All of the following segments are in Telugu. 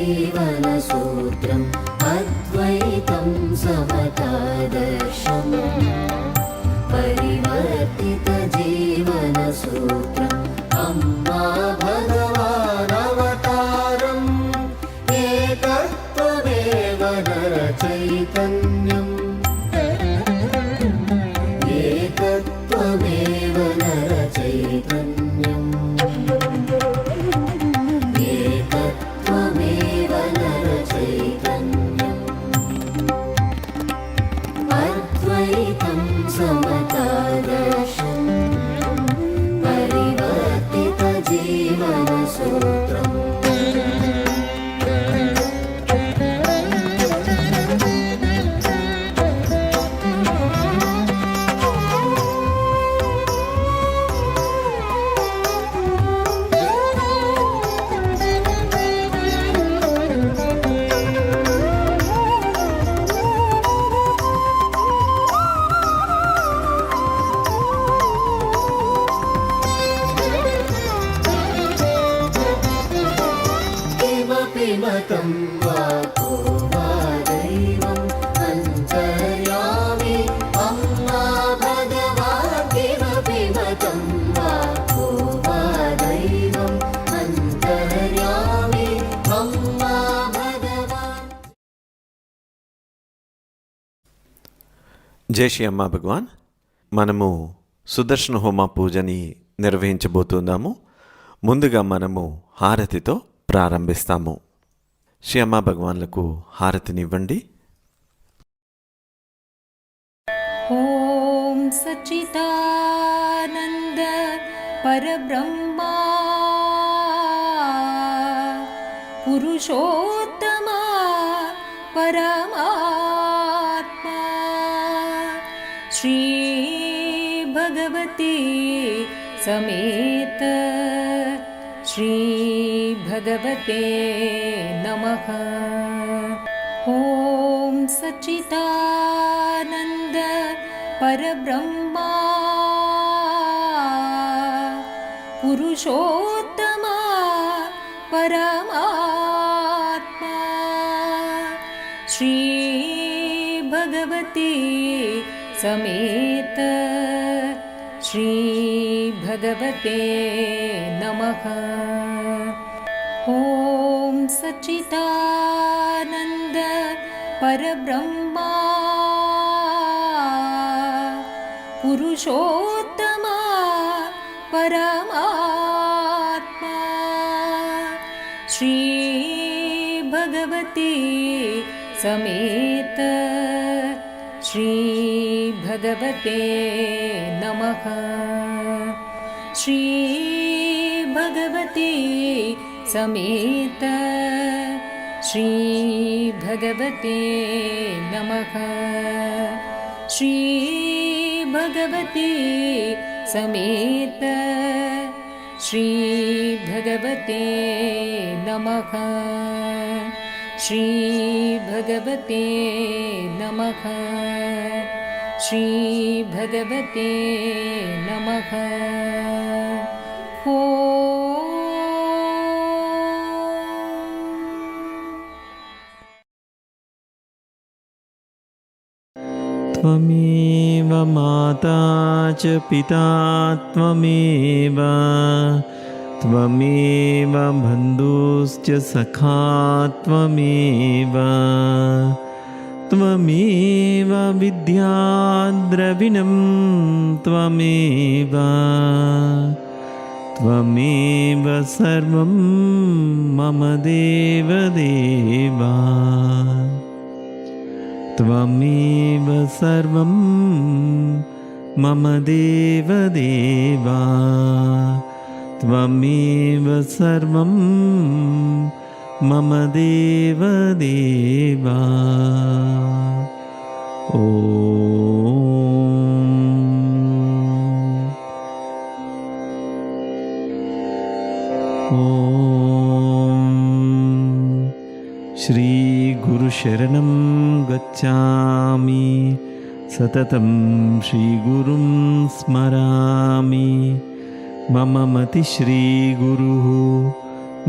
जीवनसूत्रम् अद्वैतं समतादर्शम् परिवर्तितजीवनसूत्रम् अम्मा भगवानवतारम् एकत्वमेव नरचैतन्यम् एकत्वमेव नरचैतन्यम् एकत्वमेव नरचैतन्यम् अद्वैतं समतादर्शम् परिवर्तितजीवनसूत्रम् मतं वाको वा दैवम् अन्तर्यामि अम्मा भगवान् किमपि मतं वाको वा दैवम् अन्तर्यामि अम्मा भगवान्। జై శ్రీ అమ్మా భగవాన్. మనము సుదర్శన హోమ పూజని నిర్వహించబోతున్నాము. ముందుగా మనము హారతితో ప్రారంభిస్తాము. శ్రీ అమ్మా భగవాన్లకు హారతినివ్వండి. ఓం సచ్చిదానంద పరబ్రహ్మా పురుషోత్తమా పరమాత్మా శ్రీ భగవతి సమేత శ్రీ భగవతే నమః. ఓం సచ్చిదానంద పరబ్రహ్మా పురుషోత్తమా పరమాత్మా శ్రీ భగవతి సమేత శ్రీ భగవతే నమః. ఓం సచ్చిదానంద పరబ్రహ్మా పురుషోత్తమా పరమాత్మా శ్రీ భగవతి సమేత శ్రీ భగవతే నమః. శ్రీ భగవతి సమేత శ్రీ భగవతే నమః. శ్రీ భగవతి సమేత శ్రీ భగవతే నమః. శ్రీ భగవతే నమః. శ్రీ భగవతే నమః. त्वमेव माता च पिता त्वमेव त्वमेव बन्धुश्च सखा त्वमेव त्वमेव विद्याद्रविणं त्वमेव त्वमेव सर्वं मम देवदेवा त्वमेव सर्वं मम देवदेवा त्वमेव सर्वं मम देवदेवा श्री गुरुशरणं गच्छामि सततं श्रीगुरुं स्मरामि मम मति श्रीगुरुः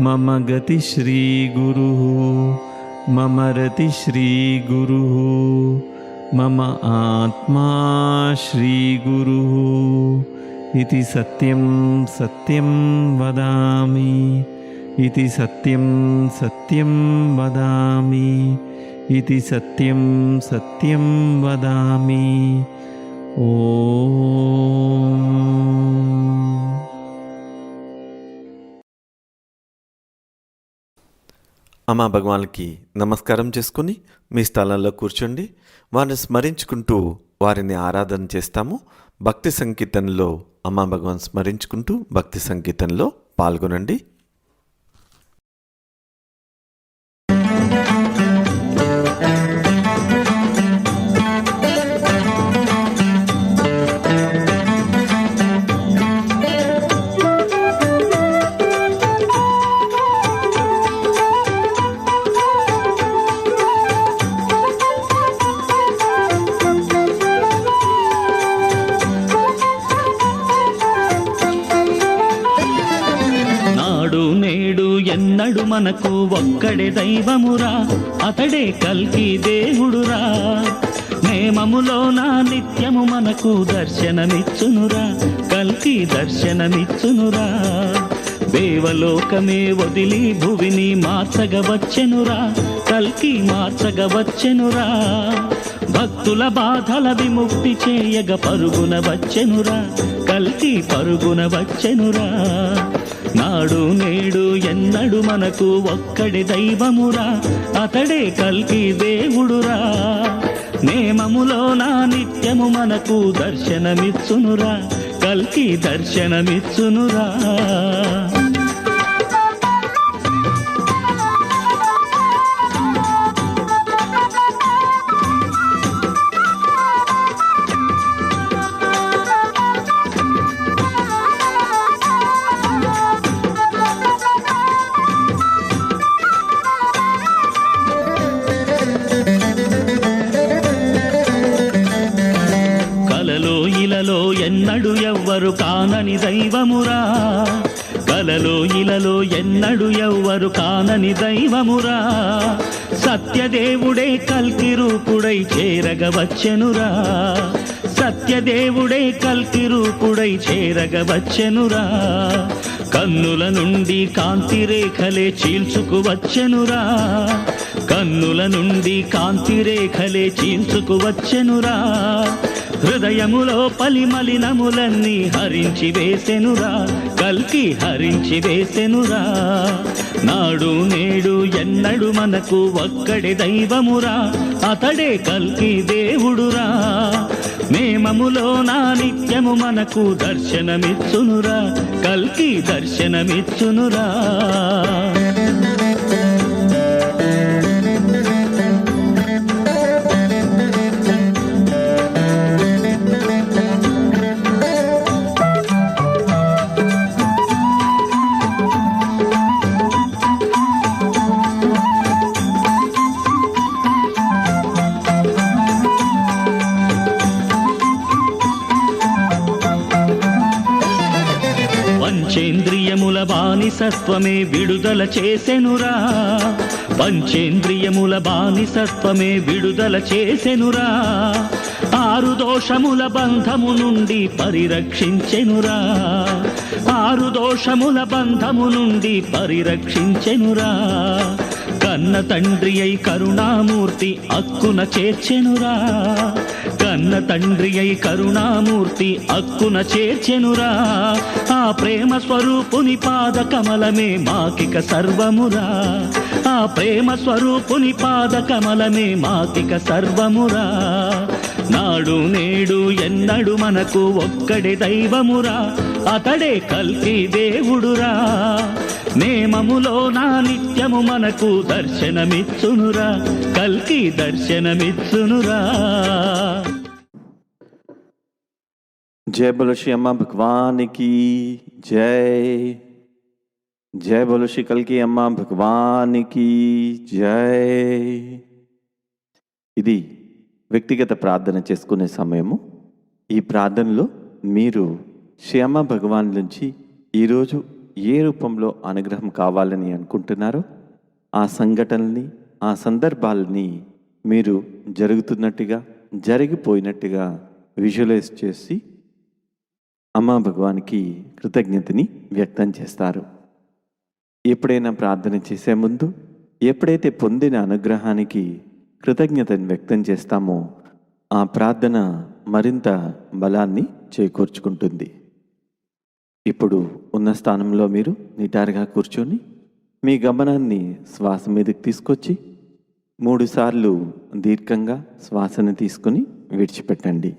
मम गतिश्रीगुरुः मम रतिश्रीगुरुः मम आत्मा श्रीगुरुः इति सत्यं सत्यं वदामि इति सत्यं सत्यं वदामि इति सत्यं सत्यं वदामि ఓం. అమ్మా భగవాన్కి నమస్కారం చేసుకుని మీ స్థలంలో కూర్చోండి. వారిని స్మరించుకుంటూ వారిని ఆరాధన చేస్తాము. భక్తి సంకీర్తనలో అమ్మా భగవాన్ స్మరించుకుంటూ భక్తి సంకీర్తనలో పాల్గొనండి. ఎన్నడు మనకు ఒక్కడే దైవమురా, అతడే కల్కి దేవుడురా. నేమములో నా నిత్యము మనకు దర్శనమిచ్చునురా, కల్కి దర్శనమిచ్చునురా. దేవలోకమే వదిలి భువిని మార్చగవచ్చెనురా, కల్కి మార్చగవచ్చెనురా. భక్తుల బాధల విముక్తి చేయగ పరుగున వచ్చెనురా, కల్కి పరుగున వచ్చెనురా. నాడు నేడు ఎన్నడు మనకు ఒక్కడి దైవమురా, అతడే కల్కి దేవుడురా. నేమములో నా నిత్యము మనకు దర్శనమిచ్చునురా, కల్కి దర్శనమిచ్చునురా. ఎన్నడు ఎవ్వరు కానని దైవమురా, కలలో ఇలలో ఎన్నడు ఎవ్వరు కానని దైవమురా. సత్యదేవుడే కల్కి రూపుడై చేరగవచ్చెనురా, సత్యదేవుడే కల్కి రూపుడై చేరగవచ్చెనురా. కన్నుల నుండి కాంతి రేఖలే చీల్చుకువచ్చెనురా, కన్నుల నుండి కాంతి రేఖలే చీల్చుకువచ్చెనురా. హృదయములో పలిమలినములన్నీ హరించి వేసెనురా, కల్కి హరించి వేసెనురా. నాడు నేడు ఎన్నడు మనకు ఒక్కడే దైవమురా, అతడే కల్కి దేవుడురా. నేమములో నా నిత్యము మనకు దర్శనమిచ్చునురా, కల్కి దర్శనమిచ్చునురా. పంచేంద్రియముల బానిసత్వమే విడుదల చేసెనురా, పంచేంద్రియముల బానిసత్వమే విడుదల చేసెనురా. ఆరు దోషముల బంధము నుండి పరిరక్షించెనురా, ఆరు దోషముల బంధము నుండి పరిరక్షించెనురా. కన్న తండ్రి అయి కరుణామూర్తి అక్కున చేర్చెనురా, కన్న తండ్రి అయి కరుణామూర్తి అక్కున చేర్చెనురా. ఆ ప్రేమ స్వరూపుని పాద కమలమే మాకిక సర్వమురా, ఆ ప్రేమ స్వరూపుని పాద కమలమే మాకిక సర్వమురా. నాడు నేడు ఎన్నడు మనకు ఒక్కడే దైవమురా, అతడే కల్కి దేవుడురా. నేమములో నా నిత్యము మనకు దర్శనమిచ్చునురా, కల్కి దర్శనమిచ్చునురా. जय बोलो श्री अम्मा भगवान की जय, जय बोलो श्री कल्की अम्मा भगवान की जय. ఇది వ్యక్తిగత ప్రార్థన చేసుకునే సమయము. ఈ ప్రార్థనలో మీరు శ్రీ అమ్మ భగవాన్ నుంచి ఈరోజు ఏ రూపంలో అనుగ్రహం కావాలని అనుకుంటున్నారో ఆ సంఘటనల్ని, ఆ సందర్భాలని మీరు జరుగుతున్నట్టుగా, జరిగిపోయినట్టుగా విజువలైజ్ చేసి అమ్మా భగవానికి కృతజ్ఞతని వ్యక్తం చేస్తారు. ఎప్పుడైనా ప్రార్థన చేసే ముందు ఎప్పుడైతే పొందిన అనుగ్రహానికి కృతజ్ఞతను వ్యక్తం చేస్తామో ఆ ప్రార్థన మరింత బలాన్ని చేకూర్చుకుంటుంది. ఇప్పుడు ఉన్న స్థానంలో మీరు నిటారుగా కూర్చొని మీ గమనాన్ని శ్వాస మీదకి తీసుకొచ్చి 3 సార్లు దీర్ఘంగా శ్వాసను తీసుకుని విడిచిపెట్టండి.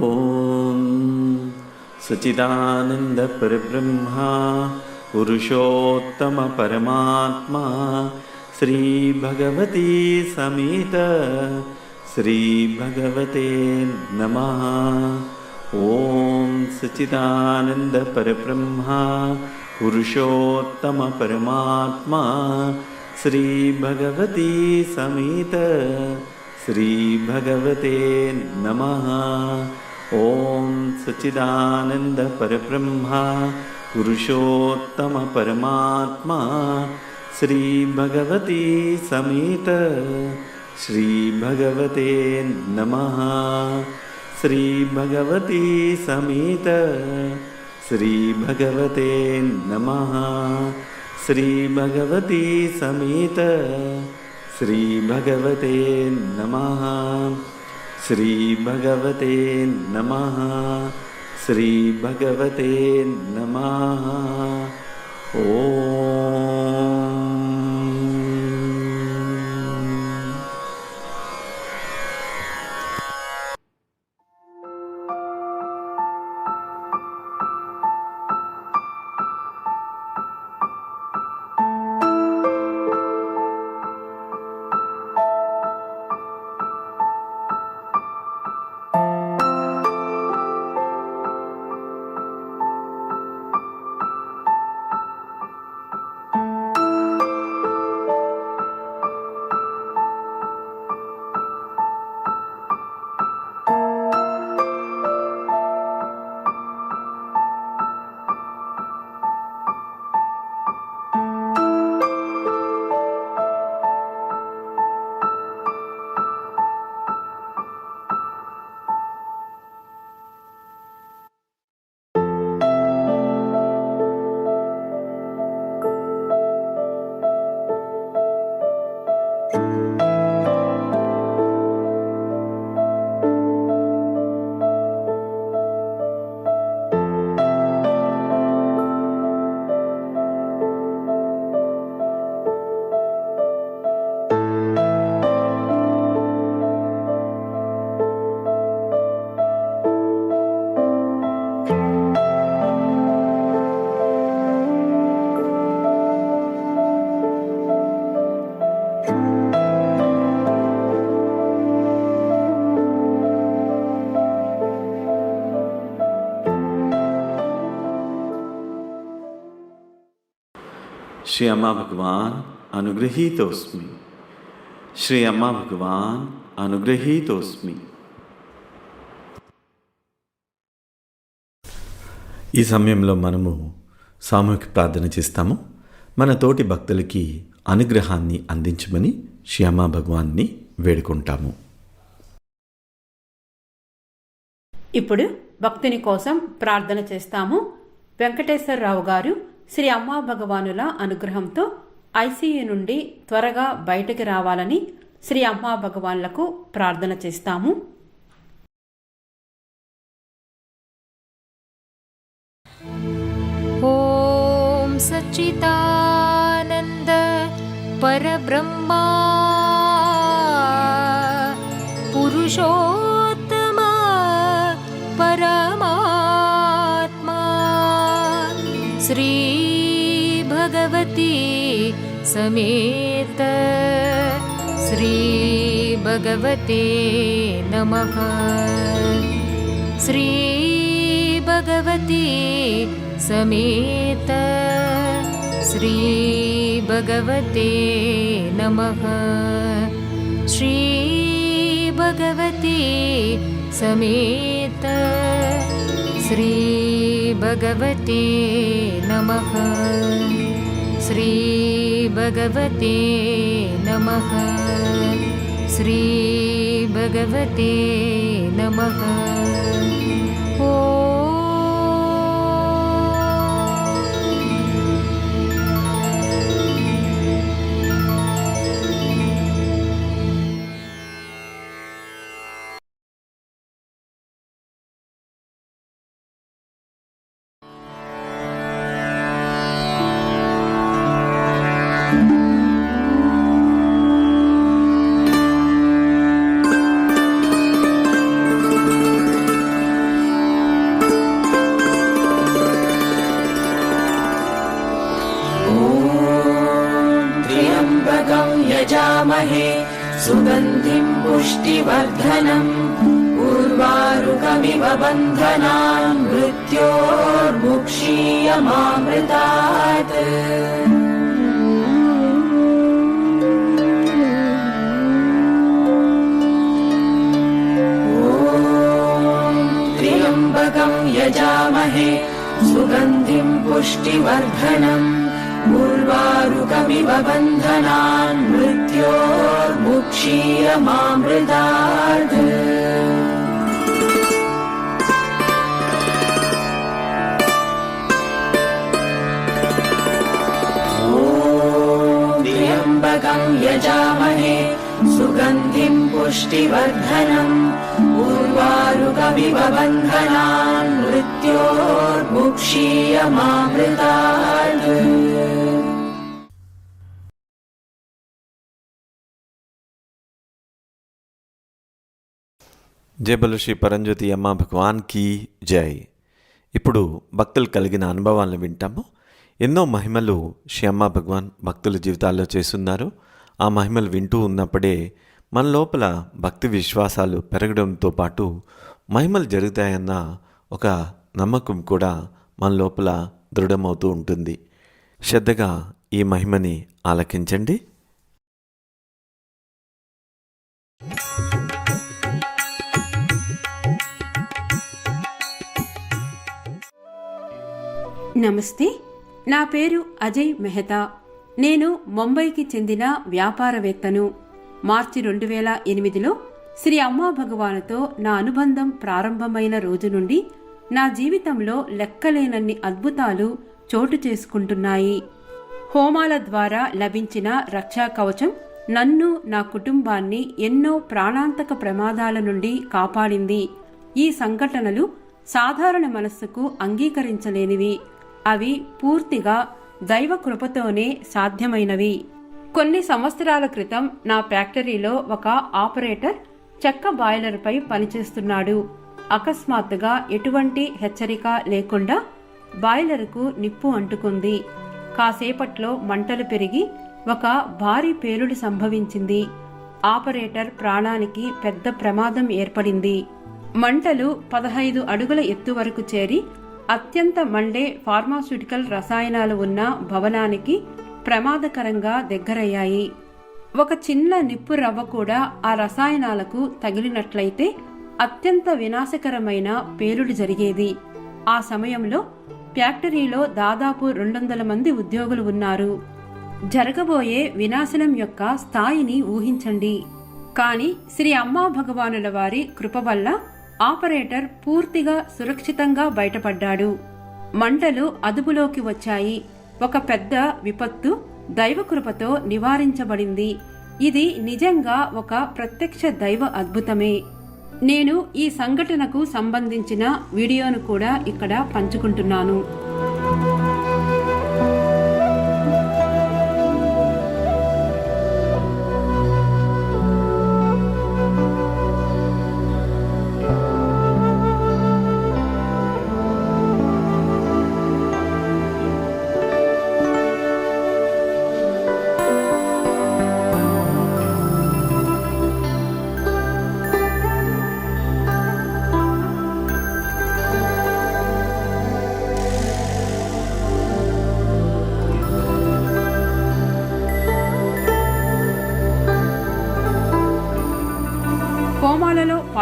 ఓం సచిదానంద పరబ్రహ్మ పురుషోత్తమ పరమాత్మ శ్రీ భగవతి సమేత శ్రీ భగవతే నమః. ఓం సచిదానంద పరబ్రహ్మ పురుషోత్తమ పరమాత్మ శ్రీ భగవతి సమేత శ్రీ భగవతే నమః. ఓం సచిదానంద పరబ్రహ్మ పురుషోత్తమ పరమాత్మ శ్రీ భగవతి సమేత శ్రీ భగవతే నమః. శ్రీ భగవతి సమేత శ్రీ భగవతే నమః. శ్రీ భగవతి సమేత శ్రీ భగవతే నమః. శ్రీ భగవతే నమః. శ్రీ భగవతే నమః. ఓం श्री अम्मा भगवान अनुगृहीतोस्मि. श्री अम्मा भगवान अनुगृहीतोस्मि. ఈ సమయంలో మనము సామూహిక ప్రార్థన చేస్తాము. మన తోటి భక్తులకి అనుగ్రహాన్ని అందించమని శ్రీ అమ్మా భగవాన్ని వేడుకుంటాము. ఇప్పుడు భక్తుని కోసం ప్రార్థన చేస్తాము. వెంకటేశ్వరరావు గారు శ్రీ అమ్మా భగవానుల అనుగ్రహంతో ఐసీయూ నుండి త్వరగా బయటకు రావాలని శ్రీ అమ్మా భగవాన్లకు ప్రార్థన చేస్తాము. ఓం సచ్చిదానంద పరబ్రహ్మా పురుషోత్తమ పరమాత్మా శ్రీ భగవతి సమేత శ్రీ भगवते नमः। श्री भगवते समेत श्री भगवते नमः। श्री भगवते समेत श्री भगवते नमः। श्री भगवते नमः। श्री भगवते नमः। ॐ त्र्यम्बकं यजामहे सुगन्धिं पुष्टिवर्धनम् उर्वारुकमिव बन्धनान् मृत्योर्मुक्षीयमामृतात्। त्र्यम्बकं यजामहे सुगन्धिं पुष्टिवर्धनम् उर्वारुकमिव बन्धनान् मृत्योर्मुक्षीयमामृतात्। त्र्यम्बकं यजामहे सुगन्धिं पुष्टिवर्धनम् उर्वारुकमिव बन्धनान् मृत्योर्मुक्षीयमामृतात्। జై బలు శ్రీ పరంజ్యోతి అమ్మ భగవాన్కి జై. ఇప్పుడు భక్తులు కలిగిన అనుభవాలను వింటాము. ఎన్నో మహిమలు శ్రీ అమ్మ భగవాన్ భక్తుల జీవితాల్లో చేస్తున్నారు. ఆ మహిమలు వింటూ ఉన్నప్పుడే మన లోపల భక్తి విశ్వాసాలు పెరగడంతో పాటు మహిమలు జరుగుతాయన్న ఒక నమ్మకం కూడా మన లోపల దృఢమవుతూ ఉంటుంది. శ్రద్ధగా ఈ మహిమని ఆలకించండి. నమస్తే, నా పేరు అజయ్ మెహతా. నేను ముంబైకి చెందిన వ్యాపారవేత్తను. మార్చి 2008లో శ్రీ అమ్మా భగవానుతో నా అనుబంధం ప్రారంభమైన రోజు నుండి నా జీవితంలో లెక్కలేనన్ని అద్భుతాలు చోటు చేసుకుంటున్నాయి. హోమాల ద్వారా లభించిన రక్షా కవచం నన్ను, నా కుటుంబాన్ని ఎన్నో ప్రాణాంతక ప్రమాదాల నుండి కాపాడింది. ఈ సంఘటనలు సాధారణ మనస్సుకు అంగీకరించలేనివి. అవి పూర్తిగా దైవ కృపతోనే సాధ్యమైనవి. కొన్ని సంవత్సరాల క్రితం నా ఫ్యాక్టరీలో ఒక ఆపరేటర్ చెక్క బాయిలర్పై పనిచేస్తున్నాడు. అకస్మాత్తుగా ఎటువంటి హెచ్చరిక లేకుండా బాయిలర్కు నిప్పు అంటుకుంది. కాసేపట్లో మంటలు పెరిగి ఒక భారీ పేలుడు సంభవించింది. ఆపరేటర్ ప్రాణానికి పెద్ద ప్రమాదం ఏర్పడింది. మంటలు 15 అడుగుల ఎత్తు వరకు చేరి అత్యంత మండే ఫార్మాస్యూటికల్ రసాయనాలు ఉన్న భవనానికి ప్రమాదకరంగా దగ్గరయ్యాయి. ఒక చిన్న నిప్పు రవ్వ కూడా ఆ రసాయనాలకు తగిలినట్లయితే అత్యంత వినాశకరమైన పేలుడు జరిగేది. ఆ సమయంలో ఫ్యాక్టరీలో దాదాపు 200 మంది ఉద్యోగులు ఉన్నారు. జరగబోయే వినాశనం యొక్క స్థాయిని ఊహించండి. కాని శ్రీ అమ్మా భగవానుల వారి కృప వల్ల ఆపరేటర్ పూర్తిగా సురక్షితంగా బయటపడ్డాడు. మంటలు అదుపులోకి వచ్చాయి. ఒక పెద్ద విపత్తు దైవకృపతో నివారించబడింది. ఇది నిజంగా ఒక ప్రత్యక్ష దైవ అద్భుతమే. నేను ఈ సంఘటనకు సంబంధించిన వీడియోను కూడా ఇక్కడ పంచుకుంటున్నాను.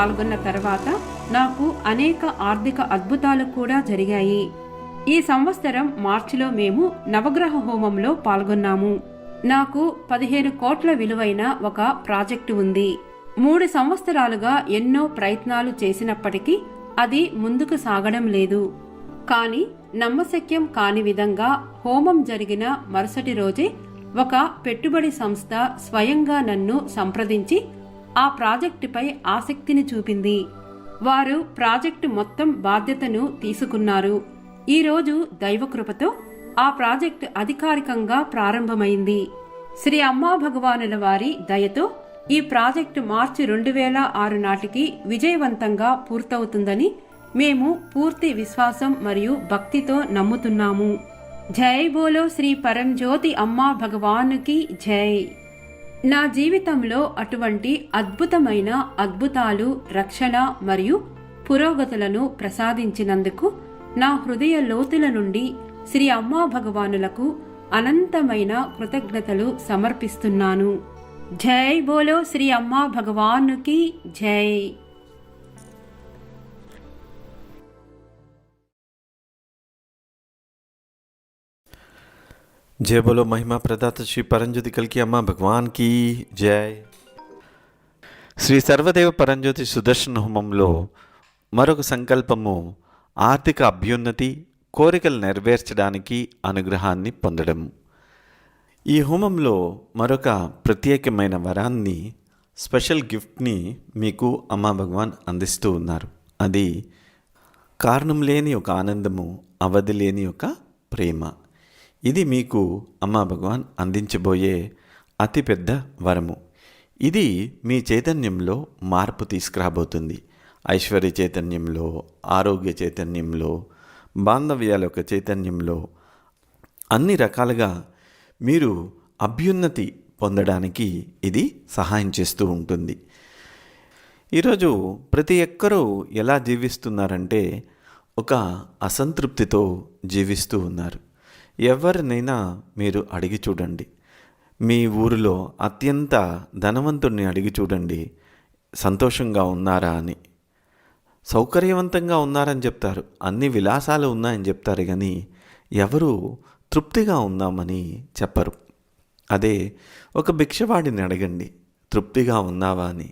పాల్గొన్న తర్వాత నాకు అనేక ఆర్థిక అద్భుతాలు కూడా జరిగాయి. ఈ సంవత్సరం మార్చిలో మేము నవగ్రహ హోమంలో పాల్గొన్నాము. నాకు 15 కోట్ల విలువైన ఒక ప్రాజెక్టు ఉంది. 3 సంవత్సరాలుగా ఎన్నో ప్రయత్నాలు చేసినప్పటికీ అది ముందుకు సాగడం లేదు. కానీ నమ్మశక్యం కాని విధంగా హోమం జరిగిన మరుసటి రోజే ఒక పెట్టుబడి సంస్థ స్వయంగా నన్ను సంప్రదించి ఆ ప్రాజెక్టుపై ఆసక్తిని చూపింది. వారు ప్రాజెక్టు మొత్తం బాధ్యతను తీసుకున్నారు. ఈరోజు దైవకృపతో ఆ ప్రాజెక్టు అధికారికంగా ప్రారంభమైంది. శ్రీ అమ్మా భగవానుల వారి దయతో ఈ ప్రాజెక్టు మార్చి 2006 నాటికి విజయవంతంగా పూర్తవుతుందని మేము పూర్తి విశ్వాసం మరియు భక్తితో నమ్ముతున్నాము. జై బోలో శ్రీ పరంజ్యోతి అమ్మా భగవానుకి జై. నా జీవితంలో అటువంటి అద్భుతమైన అద్భుతాలు, రక్షణ మరియు పురోగతులను ప్రసాదించినందుకు నా హృదయ లోతుల నుండి శ్రీ అమ్మా భగవానులకు అనంతమైన కృతజ్ఞతలు సమర్పిస్తున్నాను. జై బోలో శ్రీ అమ్మా భగవానుకి జై. जय बोलो महिमा प्रदाता श्री परंज्योति कल की अम्मा भगवान की जय. శ్రీ సర్వదేవ పరంజ్యోతి సుదర్శన హోమంలో మరొక సంకల్పము ఆర్థిక అభ్యున్నతి, కోరికలు నెరవేర్చడానికి అనుగ్రహాన్ని పొందడం. ఈ హోమంలో మరొక ప్రత్యేకమైన వరాన్ని, స్పెషల్ గిఫ్ట్ని మీకు అమ్మా భగవాన్ అందిస్తూ ఉన్నారు. అది కారణం లేని ఒక ఆనందము, అవధి లేని ఒక ప్రేమ. ఇది మీకు అమ్మా భగవాన్ అందించబోయే అతిపెద్ద వరము. ఇది మీ చైతన్యంలో మార్పు తీసుకురాబోతుంది. ఐశ్వర్య చైతన్యంలో, ఆరోగ్య చైతన్యంలో, బాంధవ్యాల యొక్క చైతన్యంలో అన్ని రకాలుగా మీరు అభ్యున్నతి పొందడానికి ఇది సహాయం చేస్తూ ఉంటుంది. ఈరోజు ప్రతి ఒక్కరూ ఎలా జీవిస్తున్నారంటే ఒక అసంతృప్తితో జీవిస్తూ ఉన్నారు. ఎవరినైనా మీరు అడిగి చూడండి, మీ ఊరిలో అత్యంత ధనవంతుడిని అడిగి చూడండి, సంతోషంగా ఉన్నారా అని. సౌకర్యవంతంగా ఉన్నారని చెప్తారు, అన్ని విలాసాలు ఉన్నాయని చెప్తారు, కానీ ఎవరు తృప్తిగా ఉన్నామని చెప్పరు. అదే ఒక భిక్షవాడిని అడగండి, తృప్తిగా ఉన్నావా అని.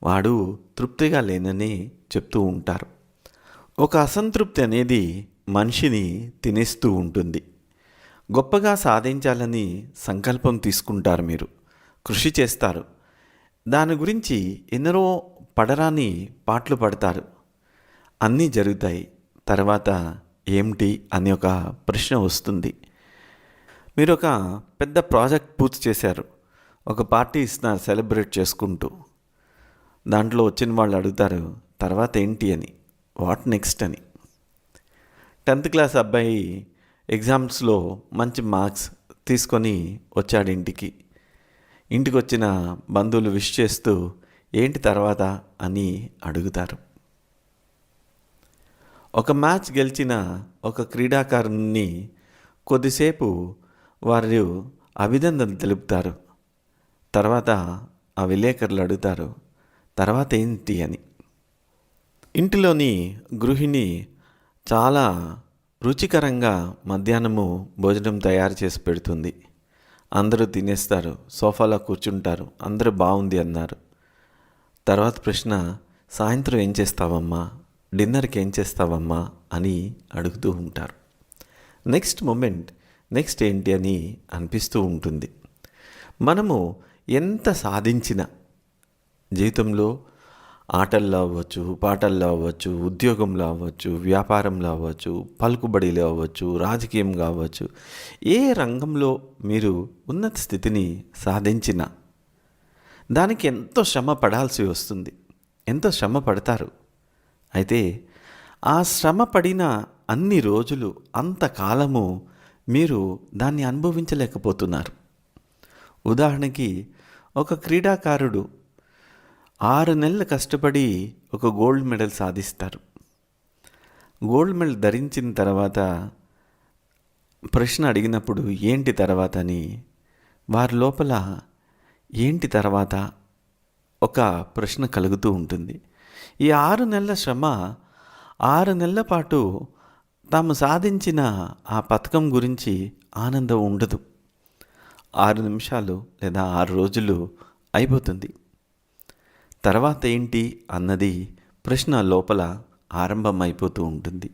వాడు తృప్తిగా లేనని చెప్తూ ఉంటారు. ఒక అసంతృప్తి అనేది మనిషిని తినేస్తూ ఉంటుంది. గొప్పగా సాధించాలని సంకల్పం తీసుకుంటారు, మీరు కృషి చేస్తారు, దాని గురించి ఎన్నో పడరాని పాటలు పడతారు, అన్నీ జరుగుతాయి. తర్వాత ఏమిటి అని ఒక ప్రశ్న వస్తుంది. మీరు ఒక పెద్ద ప్రాజెక్ట్ పూర్తి చేశారు, ఒక పార్టీ ఇస్తున్నారు సెలబ్రేట్ చేసుకుంటూ. దాంట్లో వచ్చిన వాళ్ళు అడుగుతారు తర్వాత ఏంటి అని, వాట్ నెక్స్ట్ అని. 10th క్లాస్ అబ్బాయి ఎగ్జామ్స్లో మంచి మార్క్స్ తీసుకొని వచ్చాడు ఇంటికి. ఇంటికి వచ్చిన బంధువులు విష్ చేస్తూ ఏంటి తర్వాత అని అడుగుతారు. ఒక మ్యాచ్ గెలిచిన ఒక క్రీడాకారుని కొద్దిసేపు వారు అభినందనలు తెలుపుతారు. తర్వాత ఆ విలేకరులు అడుగుతారు తర్వాత ఏంటి అని. ఇంటిలోని గృహిణి చాలా రుచికరంగా మధ్యాహ్నము భోజనం తయారు చేసి పెడుతుంది. అందరూ తినేస్తారు, సోఫాలో కూర్చుంటారు, అందరూ బాగుంది అన్నారు. తర్వాత ప్రశ్న, సాయంత్రం ఏం చేస్తావమ్మా, డిన్నర్కి ఏం చేస్తావమ్మా అని అడుగుతూ ఉంటారు. నెక్స్ట్ మూమెంట్ నెక్స్ట్ ఏంటి అని అనిపిస్తూ ఉంటుంది. మనము ఎంత సాధించినా జీవితంలో ఆటల్లో అవ్వచ్చు, పాటల్లో అవ్వచ్చు, ఉద్యోగంలో అవ్వచ్చు, వ్యాపారంలో అవ్వచ్చు, పలుకుబడిలో అవ్వచ్చు, రాజకీయంగా అవ్వచ్చు, ఏ రంగంలో మీరు ఉన్నత స్థితిని సాధించినా దానికి ఎంతో శ్రమ పడాల్సి వస్తుంది, ఎంతో శ్రమ పడతారు. అయితే ఆ శ్రమ పడిన అన్ని రోజులు, అంతకాలము మీరు దాన్ని అనుభవించలేకపోతున్నారు. ఉదాహరణకి ఒక క్రీడాకారుడు 6 నెలలు కష్టపడి ఒక గోల్డ్ మెడల్ సాధిస్తారు. గోల్డ్ మెడల్ ధరించిన తర్వాత ప్రశ్న అడిగినప్పుడు ఏంటి తర్వాత అని వారి లోపల ఏంటి తర్వాత ఒక ప్రశ్న కలుగుతూ ఉంటుంది. ఈ 6 నెలల శ్రమ 6 నెలల పాటు తాము సాధించిన ఆ పథకం గురించి ఆనందం ఉండదు. 6 నిమిషాలు లేదా 6 రోజులు అయిపోతుంది. తర్వాత ఏంటి అన్నది ప్రశ్న లోపల ఆరంభమైపోతూ ఉంటుంది.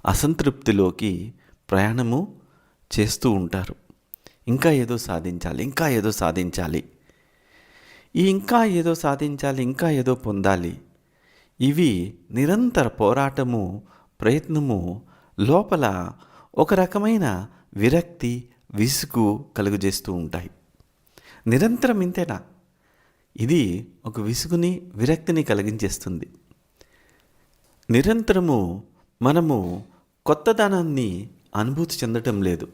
అసంతృప్తిలోకి ప్రయాణము చేస్తూ ఉంటారు. ఇంకా ఏదో సాధించాలి, ఇంకా ఏదో సాధించాలి, ఇంకా ఏదో సాధించాలి, ఇంకా ఏదో పొందాలి. ఇవి నిరంతర పోరాటము, ప్రయత్నము లోపల ఒక రకమైన విరక్తి, విసుగు కలుగజేస్తూ ఉంటాయి. నిరంతరం ఇంతేనా? ఇది ఒక విసుగుని, విరక్తిని కలిగించేస్తుంది. నిరంతరము మనము కొత్తదనాన్ని అనుభూతి చెందటం లేదు.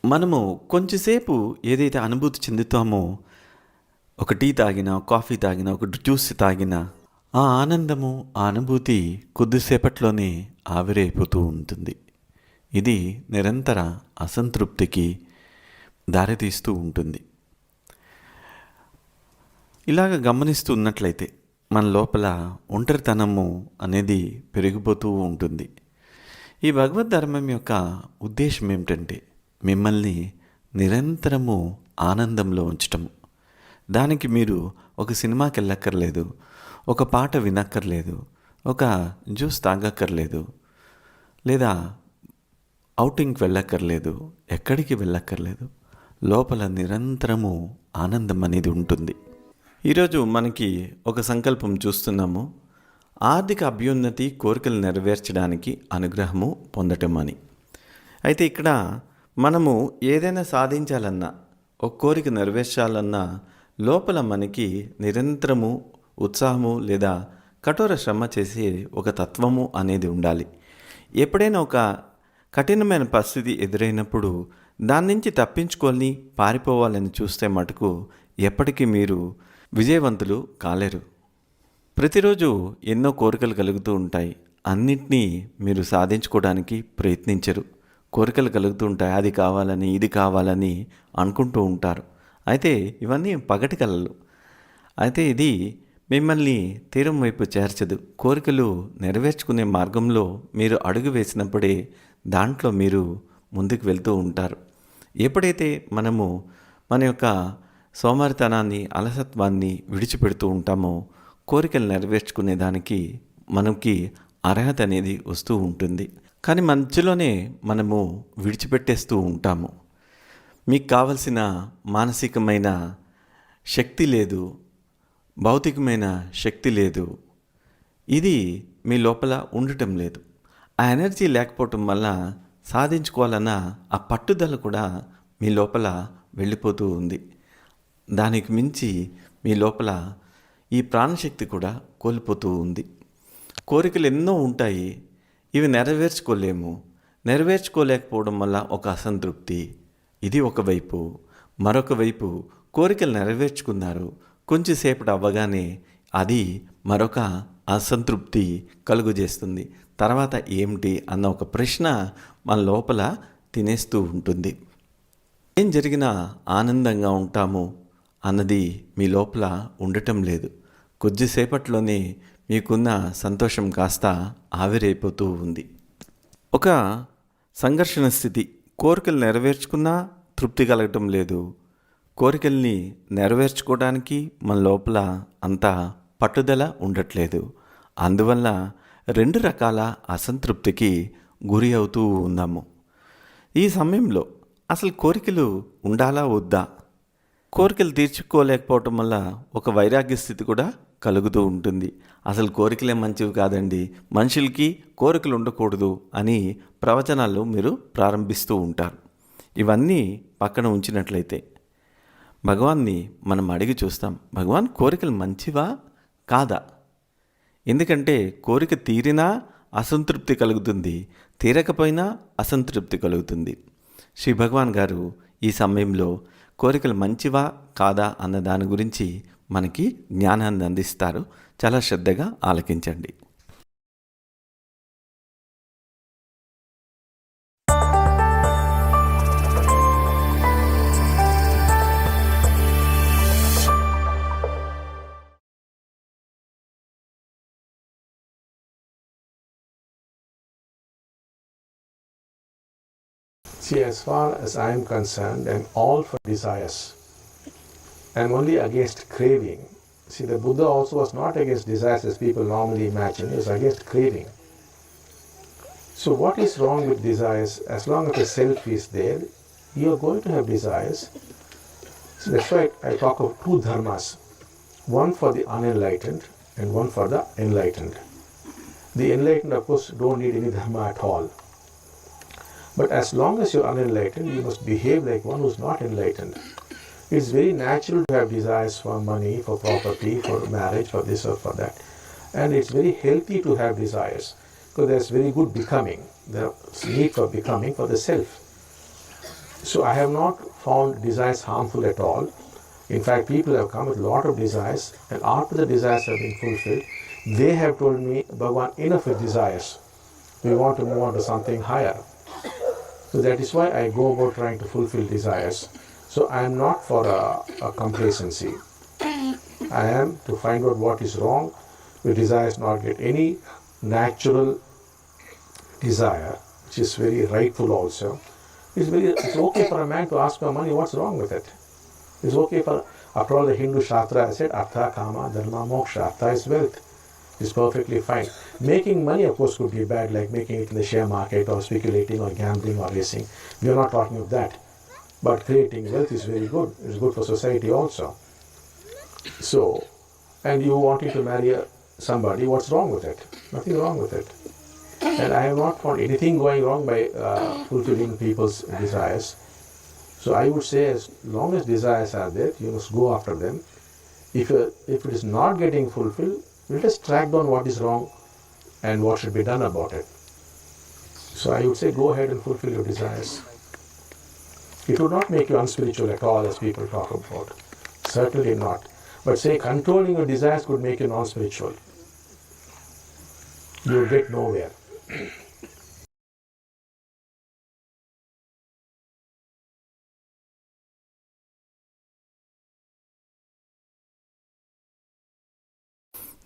మనము కొంచెంసేపు ఏదైతే అనుభూతి చెందుతామో, ఒక టీ తాగినా, కాఫీ తాగినా, ఒక జ్యూస్ తాగినా, ఆ ఆనందము, ఆ అనుభూతి కొద్దిసేపట్లోనే ఆవిరైపోతూ ఉంటుంది. ఇది నిరంతర అసంతృప్తికి దారితీస్తూ ఉంటుంది. ఇలాగ గమనిస్తూ ఉన్నట్లయితే మన లోపల ఒంటరితనము అనేది పెరిగిపోతూ ఉంటుంది. ఈ భగవద్ ధర్మం యొక్క ఉద్దేశం ఏమిటంటే మిమ్మల్ని నిరంతరము ఆనందంలో ఉంచటము. దానికి మీరు ఒక సినిమాకి వెళ్ళక్కర్లేదు, ఒక పాట వినక్కర్లేదు, ఒక జ్యూస్ తాగక్కర్లేదు, లేదా ఔటింగ్కి వెళ్ళక్కర్లేదు, ఎక్కడికి వెళ్ళక్కర్లేదు. లోపల నిరంతరము ఆనందం అనేది ఉంటుంది. ఈరోజు మనకి ఒక సంకల్పం చూస్తున్నాము, ఆర్థిక అభ్యున్నతి, కోరికలు నెరవేర్చడానికి అనుగ్రహము పొందటం అని. అయితే ఇక్కడ మనము ఏదైనా సాధించాలన్నా, ఒక కోరిక నెరవేర్చాలన్నా లోపల మనకి నిరంతరము ఉత్సాహము లేదా కఠోర శ్రమ చేసే ఒక తత్వము అనేది ఉండాలి. ఎప్పుడైనా ఒక కఠినమైన పరిస్థితి ఎదురైనప్పుడు దాని నుంచి తప్పించుకొని పారిపోవాలని చూస్తే మటుకు ఎప్పటికీ మీరు విజయవంతులు కాలేరు. ప్రతిరోజు ఎన్నో కోరికలు కలుగుతూ ఉంటాయి. అన్నింటినీ మీరు సాధించుకోవడానికి ప్రయత్నించరు. కోరికలు కలుగుతూ ఉంటాయి, అది కావాలని, ఇది కావాలని అనుకుంటూ ఉంటారు. అయితే ఇవన్నీ పగటి కలలు. అయితే ఇది మిమ్మల్ని తీరం వైపు చేర్చదు. కోరికలు నెరవేర్చుకునే మార్గంలో మీరు అడుగు వేసినప్పుడే దాంట్లో మీరు ముందుకు వెళ్తూ ఉంటారు. ఎప్పుడైతే మనము మన యొక్క సోమరితనాన్ని, అలసత్వాన్ని విడిచిపెడుతూ ఉంటామో కోరికలు నెరవేర్చుకునే దానికి మనకి అర్హత అనేది వస్తూ ఉంటుంది. కానీ మధ్యలోనే మనము విడిచిపెట్టేస్తూ ఉంటాము. మీకు కావలసిన మానసికమైన శక్తి లేదు, భౌతికమైన శక్తి లేదు, ఇది మీ లోపల ఉండటం లేదు. ఆ ఎనర్జీ లేకపోవటం వల్ల సాధించుకోవాలన్న ఆ పట్టుదల కూడా మీ లోపల వెళ్ళిపోతూ ఉంది. దానికి మించి మీ లోపల ఈ ప్రాణశక్తి కూడా కోల్పోతూ ఉంది. కోరికలు ఎన్నో ఉంటాయి, ఇవి నెరవేర్చుకోలేము. నెరవేర్చుకోలేకపోవడం వల్ల ఒక అసంతృప్తి, ఇది ఒకవైపు. మరొక వైపు కోరికలు నెరవేర్చుకున్నారు, కొంచెంసేపటి అవ్వగానే అది మరొక అసంతృప్తి కలుగజేస్తుంది. తర్వాత ఏమిటి అన్న ఒక ప్రశ్న మన లోపల తినేస్తూ ఉంటుంది. ఏం జరిగినా ఆనందంగా ఉంటాము అన్నది మీ లోపల ఉండటం లేదు. కొద్దిసేపట్లోనే మీకున్న సంతోషం కాస్త ఆవిరైపోతూ ఉంది. ఒక సంఘర్షణ స్థితి. కోరికలు నెరవేర్చుకున్నా తృప్తి కలగటం లేదు. కోరికల్ని నెరవేర్చుకోవడానికి మన లోపల అంత పట్టుదల ఉండట్లేదు. అందువల్ల 2 రకాల అసంతృప్తికి గురి అవుతూ ఉన్నాము. ఈ సమయంలో అసలు కోరికలు ఉండాలా వద్దా? కోరికలు తీర్చుకోలేకపోవటం వల్ల ఒక వైరాగ్య స్థితి కూడా కలుగుతూ ఉంటుంది. అసలు కోరికలే మంచివి కాదండి, మనుషులకి కోరికలు ఉండకూడదు అని ప్రవచనాలు మీరు ప్రారంభిస్తూ ఉంటారు. ఇవన్నీ పక్కన ఉంచినట్లయితే భగవాన్ని మనం అడిగి చూస్తాం, భగవాన్ కోరికలు మంచివా కాదా? ఎందుకంటే కోరిక తీరినా అసంతృప్తి కలుగుతుంది, తీరకపోయినా అసంతృప్తి కలుగుతుంది. శ్రీ భగవాన్ గారు ఈ సమయంలో కోరికలు మంచివా కాదా అన్న దాని గురించి మనకి జ్ఞానాన్ని అందిస్తారు. చాలా శ్రద్ధగా ఆలకించండి. See, as far as I am concerned, I am all for desires. I am only against craving. See, the Buddha also was not against desires as people normally imagine. He was against craving. So what is wrong with desires? As long as the self is there, you are going to have desires. So that's why I talk of two dharmas. One for the unenlightened and one for the enlightened. The enlightened, of course, don't need any dharma at all. But as long as you're unenlightened, you must behave like one who's not enlightened. It's very natural to have desires for money, for property, for marriage, for this or for that. And it's very healthy to have desires because there's very good becoming. There's need for becoming for the self. So I have not found desires harmful at all. In fact, people have come with a lot of desires, and after the desires have been fulfilled, they have told me, Bhagavan, enough with desires. We want to move on to something higher. So that is why I go about trying to fulfill desires. So I am not for a complacency. I am to find out what is wrong with desires, not get any natural desire, which is very rightful also. It's okay for a man to ask for money, what's wrong with it? It's okay for, after all the Hindu Shastra has said, Artha, Kama, Dharma, Moksha. Artha is wealth. It's perfectly fine. Making money, of course, could be bad, like making it in the share market or speculating or gambling or racing. We are not talking of that. But creating wealth is very good. It's good for society also. So, and you wanting to marry somebody, what's wrong with it? Nothing wrong with it. And I have not found anything going wrong by fulfilling people's desires. So I would say as long as desires are there, you must go after them. If it is not getting fulfilled, let us track down what is wrong and what should be done about it. So I would say go ahead and fulfill your desires. It would not make you unspiritual at all as people talk about. Certainly not. But say controlling your desires could make you non-spiritual. You will get nowhere.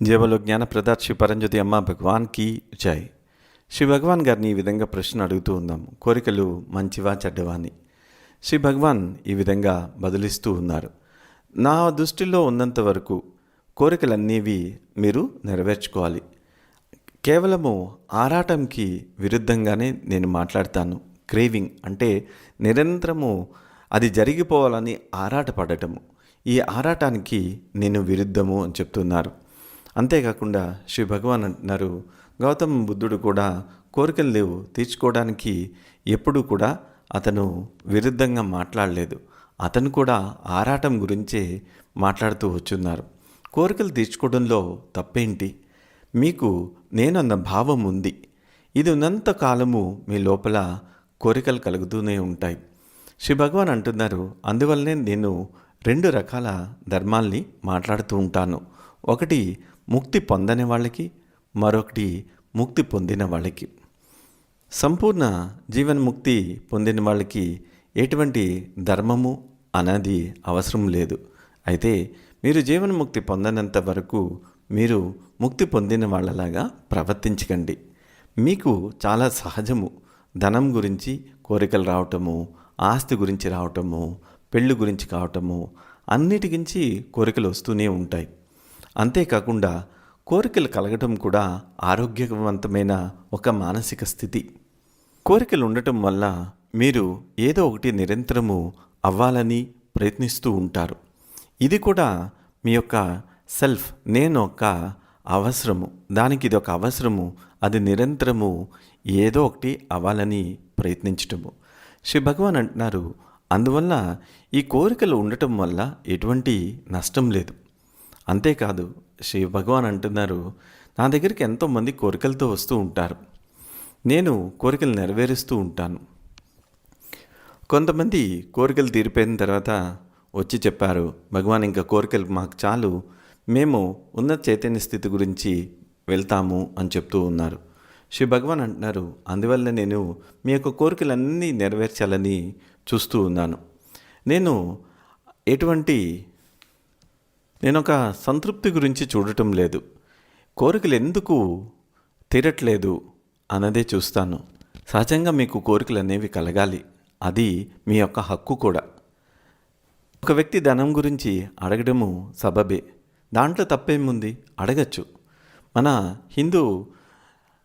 జేబలో జ్ఞానప్రదాత్ Shri పరంజ్యోతి అమ్మ భగవాన్కి జై. శ్రీ భగవాన్ గారిని ఈ విధంగా ప్రశ్న అడుగుతూ ఉందాం, కోరికలు మంచివా చెడ్డవా అని. శ్రీ భగవాన్ ఈ విధంగా బదులిస్తూ ఉన్నారు, నా దృష్టిలో ఉన్నంత వరకు కోరికలన్నీవి మీరు నెరవేర్చుకోవాలి. కేవలము ఆరాటంకి విరుద్ధంగానే నేను మాట్లాడతాను. క్రేవింగ్ అంటే నిరంతరము అది జరిగిపోవాలని ఆరాటపడటము. ఈ ఆరాటానికి నేను విరుద్ధము అని చెప్తున్నారు. అంతేకాకుండా శ్రీ భగవాన్ అంటున్నారు, గౌతమ బుద్ధుడు కూడా కోరికలు తీర్చుకోవడానికి ఎప్పుడూ కూడా అతను విరుద్ధంగా మాట్లాడలేదు. అతను కూడా ఆరాటం గురించే మాట్లాడుతూ వచ్చున్నారు. కోరికలు తీర్చుకోవడంలో తప్పేంటి? మీకు నేనన్న భావం ఉంది. ఇది ఉన్నంత కాలము మీ లోపల కోరికలు కలుగుతూనే ఉంటాయి. శ్రీ భగవాన్ అంటున్నారు, అందువల్లనే నేను 2 రకాల ధర్మాల్ని మాట్లాడుతూ ఉంటాను. ఒకటి ముక్తి పొందని వాళ్ళకి, మరొకటి ముక్తి పొందిన వాళ్ళకి. సంపూర్ణ జీవన్ముక్తి పొందిన వాళ్ళకి ఎటువంటి ధర్మము అనేది అవసరం లేదు. అయితే మీరు జీవన్ముక్తి పొందనంత వరకు మీరు ముక్తి పొందిన వాళ్ళలాగా ప్రవర్తించకండి. మీకు చాలా సహజము ధనం గురించి కోరికలు రావటము, ఆస్తి గురించి రావటము, పెళ్ళి గురించి కావటము, అన్నిటి గురించి కోరికలు వస్తూనే ఉంటాయి. అంతేకాకుండా కోరికలు కలగటం కూడా ఆరోగ్యవంతమైన ఒక మానసిక స్థితి. కోరికలు ఉండటం వల్ల మీరు ఏదో ఒకటి నిరంతరము అవ్వాలని ప్రయత్నిస్తూ ఉంటారు. ఇది కూడా మీ యొక్క సెల్ఫ్, నేను ఒక అవసరము, దానికి ఇది ఒక అవసరము, అది నిరంతరము ఏదో ఒకటి అవ్వాలని ప్రయత్నించటము. శ్రీ భగవాన్ అంటున్నారు, అందువల్ల ఈ కోరికలు ఉండటం వల్ల ఎటువంటి నష్టం లేదు. అంతేకాదు శ్రీ భగవాన్ అంటున్నారు, నా దగ్గరికి ఎంతోమంది కోరికలతో వస్తూ ఉంటారు, నేను కోరికలు నెరవేరుస్తూ ఉంటాను. కొంతమంది కోరికలు తీరిపోయిన తర్వాత వచ్చి చెప్పారు, భగవాన్ ఇంకా కోరికలు మాకు చాలు, మేము ఉన్నత చైతన్య స్థితి గురించి వెళ్తాము అని చెప్తూ ఉన్నారు. శ్రీ భగవాన్ అంటున్నారు, అందువల్ల నేను మీ యొక్క కోరికలన్నీ నెరవేర్చాలని చూస్తూ ఉన్నాను. నేను ఒక సంతృప్తి గురించి చూడటం లేదు, కోరికలు ఎందుకు తీరట్లేదు అన్నదే చూస్తాను. సహజంగా మీకు కోరికలు అనేవి కలగాలి, అది మీ యొక్క హక్కు కూడా. ఒక వ్యక్తి ధనం గురించి అడగడము సబబే, దాంట్లో తప్పేముంది, అడగచ్చు. మన హిందూ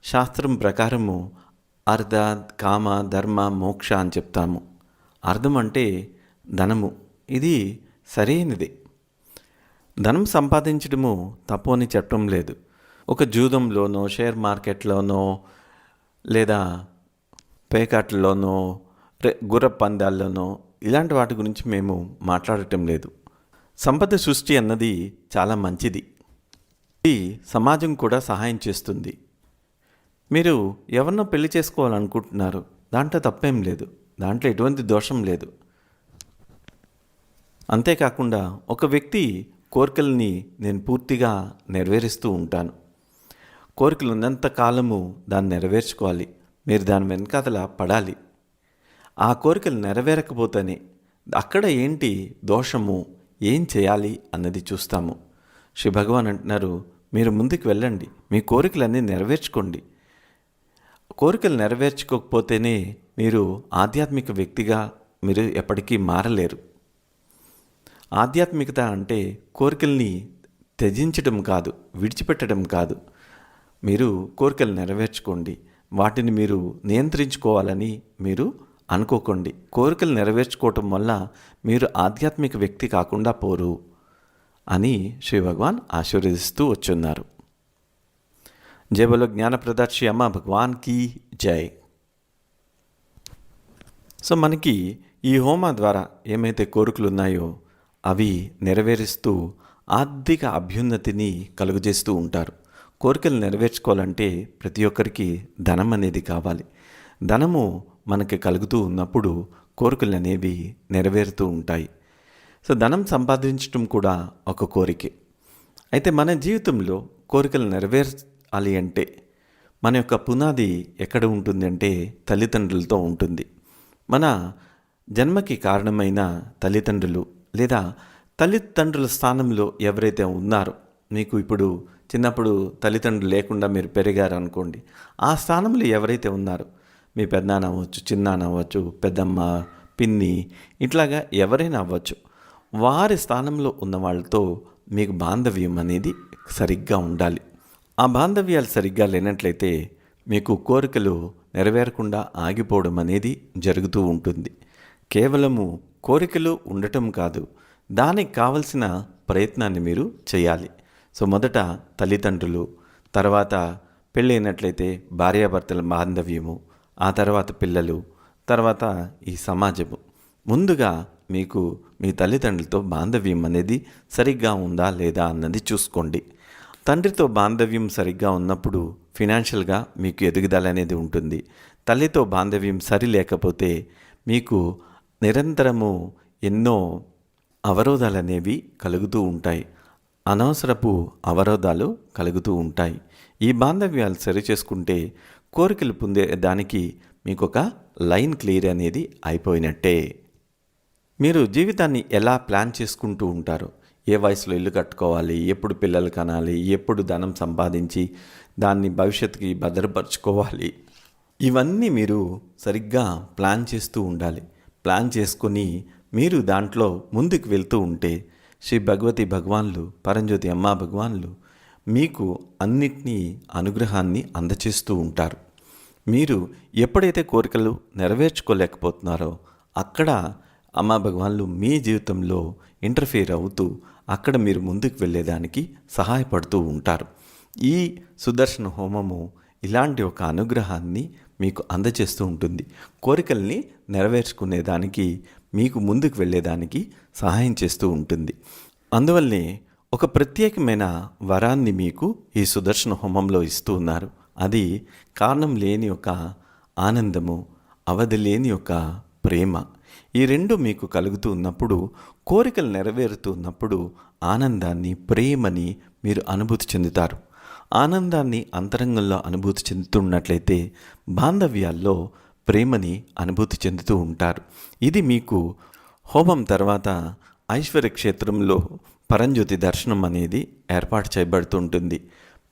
శాస్త్రం ప్రకారము అర్ధ, కామ, ధర్మ, మోక్ష అని చెప్తాము. అర్థం అంటే ధనము, ఇది సరైనది. ధనం సంపాదించడము తప్పు అని చెప్పడం లేదు. ఒక జూదంలోనో, షేర్ మార్కెట్లోనో, లేదా పేకాట్లలోనో, గుర్ర పందాల్లోనో ఇలాంటి వాటి గురించి మేము మాట్లాడటం లేదు. సంపద సృష్టి అన్నది చాలా మంచిది. ఇది సమాజం కూడా సహాయం చేస్తుంది. మీరు ఎవరినో పెళ్లి చేసుకోవాలనుకుంటున్నారు, దాంట్లో తప్పేం లేదు, దాంట్లో ఎటువంటి దోషం లేదు. అంతేకాకుండా ఒక వ్యక్తి కోరికల్ని నేను పూర్తిగా నెరవేరుస్తూ ఉంటాను. కోరికలు ఉన్నంత కాలము దాన్ని నెరవేర్చుకోవాలి, మీరు దాని వెనకాతల పడాలి. ఆ కోరికలు నెరవేరకపోతేనే అక్కడ ఏంటి దోషము, ఏం చేయాలి అన్నది చూస్తాము. శ్రీ భగవాన్ అంటున్నారు, మీరు ముందుకు వెళ్ళండి, మీ కోరికలన్నీ నెరవేర్చుకోండి. కోరికలు నెరవేర్చుకోకపోతేనే మీరు ఆధ్యాత్మిక వ్యక్తిగా మీరు ఎప్పటికీ మారలేరు. ఆధ్యాత్మికత అంటే కోరికల్ని త్యజించడం కాదు, విడిచిపెట్టడం కాదు. మీరు కోరికలు నెరవేర్చుకోండి, వాటిని మీరు నియంత్రించుకోవాలని మీరు అనుకోకండి. కోరికలు నెరవేర్చుకోవటం వల్ల మీరు ఆధ్యాత్మిక వ్యక్తి కాకుండా పోరు అని శ్రీ భగవాన్ ఆశీర్వదిస్తూ వచ్చున్నారు. జై బోలో జ్ఞానప్రద శ్రీ అమ్మ భగవాన్ కీ జై. సో మనకి ఈ హోమా ద్వారా ఏమైతే కోరికలు ఉన్నాయో అవి నెరవేరుస్తూ ఆర్థిక అభ్యున్నతిని కలుగజేస్తూ ఉంటారు. కోరికలు నెరవేర్చుకోవాలంటే ప్రతి ఒక్కరికి ధనం అనేది కావాలి. ధనము మనకి కలుగుతూ ఉన్నప్పుడు కోరికలు అనేవి నెరవేరుతూ ఉంటాయి. సో ధనం సంపాదించడం కూడా ఒక కోరికే. అయితే మన జీవితంలో కోరికలు నెరవేరాలి అంటే మన యొక్క పునాది ఎక్కడ ఉంటుంది అంటే తల్లిదండ్రులతో ఉంటుంది. మన జన్మకి కారణమైన తల్లిదండ్రులు లేదా తల్లిదండ్రుల స్థానంలో ఎవరైతే ఉన్నారో, మీకు ఇప్పుడు చిన్నప్పుడు తల్లిదండ్రులు లేకుండా మీరు పెరిగారు అనుకోండి, ఆ స్థానంలో ఎవరైతే ఉన్నారో మీ పెద్దనాన్న అవ్వచ్చు, చిన్నాన్న అవ్వచ్చు, పెద్దమ్మ, పిన్ని, ఇట్లాగా ఎవరైనా అవ్వచ్చు, వారి స్థానంలో ఉన్న వాళ్ళతో మీకు బాంధవ్యం అనేది సరిగ్గా ఉండాలి. ఆ బాంధవ్యాలు సరిగ్గా లేనట్లయితే మీకు కోరికలు నెరవేరకుండా ఆగిపోవడం అనేది జరుగుతూ ఉంటుంది. కేవలము కోరికలు ఉండటం కాదు, దానికి కావలసిన ప్రయత్నాన్ని మీరు చేయాలి. సో మొదట తల్లిదండ్రులు, తర్వాత పెళ్ళైనట్లయితే భార్యాభర్తల బాంధవ్యము, ఆ తర్వాత పిల్లలు, తర్వాత ఈ సమాజము. ముందుగా మీకు మీ తల్లిదండ్రులతో బాంధవ్యం అనేది సరిగ్గా ఉందా లేదా అన్నది చూసుకోండి. తండ్రితో బాంధవ్యం సరిగ్గా ఉన్నప్పుడు ఫినాన్షియల్గా మీకు ఎదుగుదల అనేది ఉంటుంది. తల్లితో బాంధవ్యం సరి లేకపోతే మీకు నిరంతరము ఎన్నో అవరోధాలు అనేవి కలుగుతూ ఉంటాయి, అనవసరపు అవరోధాలు కలుగుతూ ఉంటాయి. ఈ బాంధవ్యాలు సరి చేసుకుంటే కోరికలు పొందే దానికి మీకు ఒక లైన్ క్లియర్ అనేది అయిపోయినట్టే. మీరు జీవితాన్ని ఎలా ప్లాన్ చేసుకుంటూ ఉంటారో, ఏ వయసులో ఇల్లు కట్టుకోవాలి, ఎప్పుడు పిల్లలు కనాలి, ఎప్పుడు ధనం సంపాదించి దాన్ని భవిష్యత్తుకి భద్రపరచుకోవాలి, ఇవన్నీ మీరు సరిగ్గా ప్లాన్ చేస్తూ ఉండాలి. ప్లాన్ చేసుకొని మీరు దాంట్లో ముందుకు వెళ్తూ ఉంటే శ్రీ భగవతి భగవాన్లు, పరంజ్యోతి అమ్మా భగవాన్లు మీకు అన్నిటినీ అనుగ్రహాన్ని అందచేస్తూ ఉంటారు. మీరు ఎప్పుడైతే కోరికలు నెరవేర్చుకోలేకపోతున్నారో అక్కడ అమ్మా భగవాన్లు మీ జీవితంలో ఇంటర్ఫియర్ అవుతూ అక్కడ మీరు ముందుకు వెళ్ళేదానికి సహాయపడుతూ ఉంటారు. ఈ సుదర్శన హోమము ఇలాంటి ఒక అనుగ్రహాన్ని మీకు అందచేస్తూ ఉంటుంది. కోరికల్ని నెరవేర్చుకునేదానికి, మీకు ముందుకు వెళ్ళేదానికి సహాయం చేస్తూ ఉంటుంది. అందువల్లే ఒక ప్రత్యేకమైన వరాన్ని మీకు ఈ సుదర్శన హోమంలో ఇస్తూ ఉన్నారు. అది కారణం లేని ఒక ఆనందము, అవధి లేని ఒక ప్రేమ. ఈ రెండు మీకు కలుగుతూ ఉన్నప్పుడు, కోరికలు నెరవేరుతున్నప్పుడు ఆనందాన్ని, ప్రేమని మీరు అనుభూతి చెందుతారు. ఆనందాన్ని అంతరంగంలో అనుభూతి చెందుతున్నట్లయితే బాంధవ్యాల్లో ప్రేమని అనుభూతి చెందుతూ ఉంటారు. ఇది మీకు హోమం తర్వాత ఐశ్వర్య క్షేత్రంలో పరంజ్యోతి దర్శనం అనేది ఏర్పాటు చేయబడుతూ ఉంటుంది.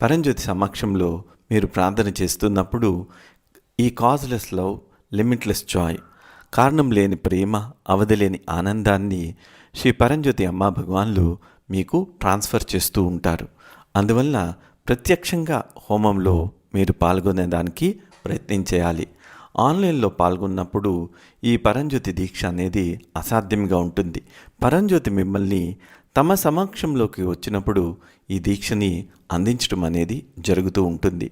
పరంజ్యోతి సమక్షంలో మీరు ప్రార్థన చేస్తున్నప్పుడు ఈ కాజ్లెస్ లవ్, లిమిట్లెస్ జాయ్, కారణం లేని ప్రేమ, అవధిలేని ఆనందాన్ని శ్రీ పరంజ్యోతి అమ్మా భగవాన్లు మీకు ట్రాన్స్ఫర్ చేస్తూ ఉంటారు. అందువల్ల ప్రత్యక్షంగా హోమంలో మీరు పాల్గొనేదానికి ప్రయత్నం చేయాలి. ఆన్లైన్లో పాల్గొన్నప్పుడు ఈ పరంజ్యోతి దీక్ష అనేది అసాధ్యంగా ఉంటుంది. పరంజ్యోతి మిమ్మల్ని తమ సమక్షంలోకి వచ్చినప్పుడు ఈ దీక్షని అందించడం అనేది జరుగుతూ ఉంటుంది.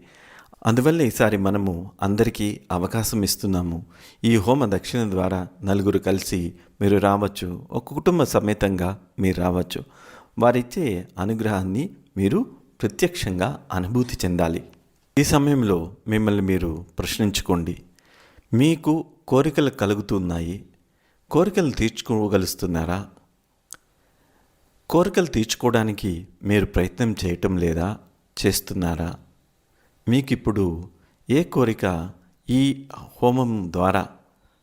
అందువల్ల ఈసారి మనము అందరికీ అవకాశం ఇస్తున్నాము. ఈ హోమ దక్షిణ ద్వారా నలుగురు కలిసి మీరు రావచ్చు, ఒక కుటుంబ సమేతంగా మీరు రావచ్చు. వారిచ్చే అనుగ్రహాన్ని మీరు ప్రత్యక్షంగా అనుభూతి చెందాలి. ఈ సమయంలో మిమ్మల్ని మీరు ప్రశ్నించుకోండి. మీకు కోరికలు కలుగుతున్నాయి, కోరికలు తీర్చుకోగలుగుతున్నారా? కోరికలు తీర్చుకోవడానికి మీరు ప్రయత్నం చేయటం లేదా? చేస్తున్నారా? మీకు ఇప్పుడు ఏ కోరిక ఈ హోమం ద్వారా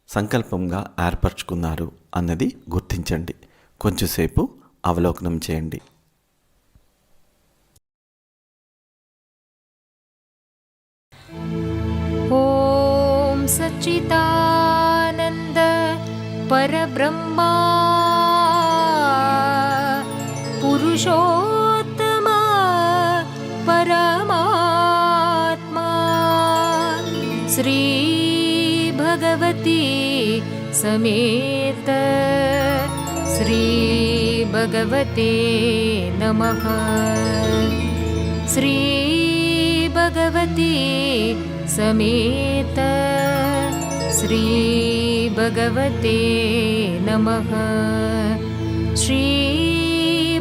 సంకల్పంగా ఏర్పరచుకున్నారు అన్నది గుర్తించండి. కొంచెంసేపు అవలోకనం చేయండి. ఓం సచ్చిదానంద పరబ్రహ్మా పురుషోత్తమ పరమాత్మా శ్రీ భగవతి సమేత శ్రీ భగవతే నమః. శ్రీ భగవతి సమేత శ్రీ భగవతే నమః. శ్రీ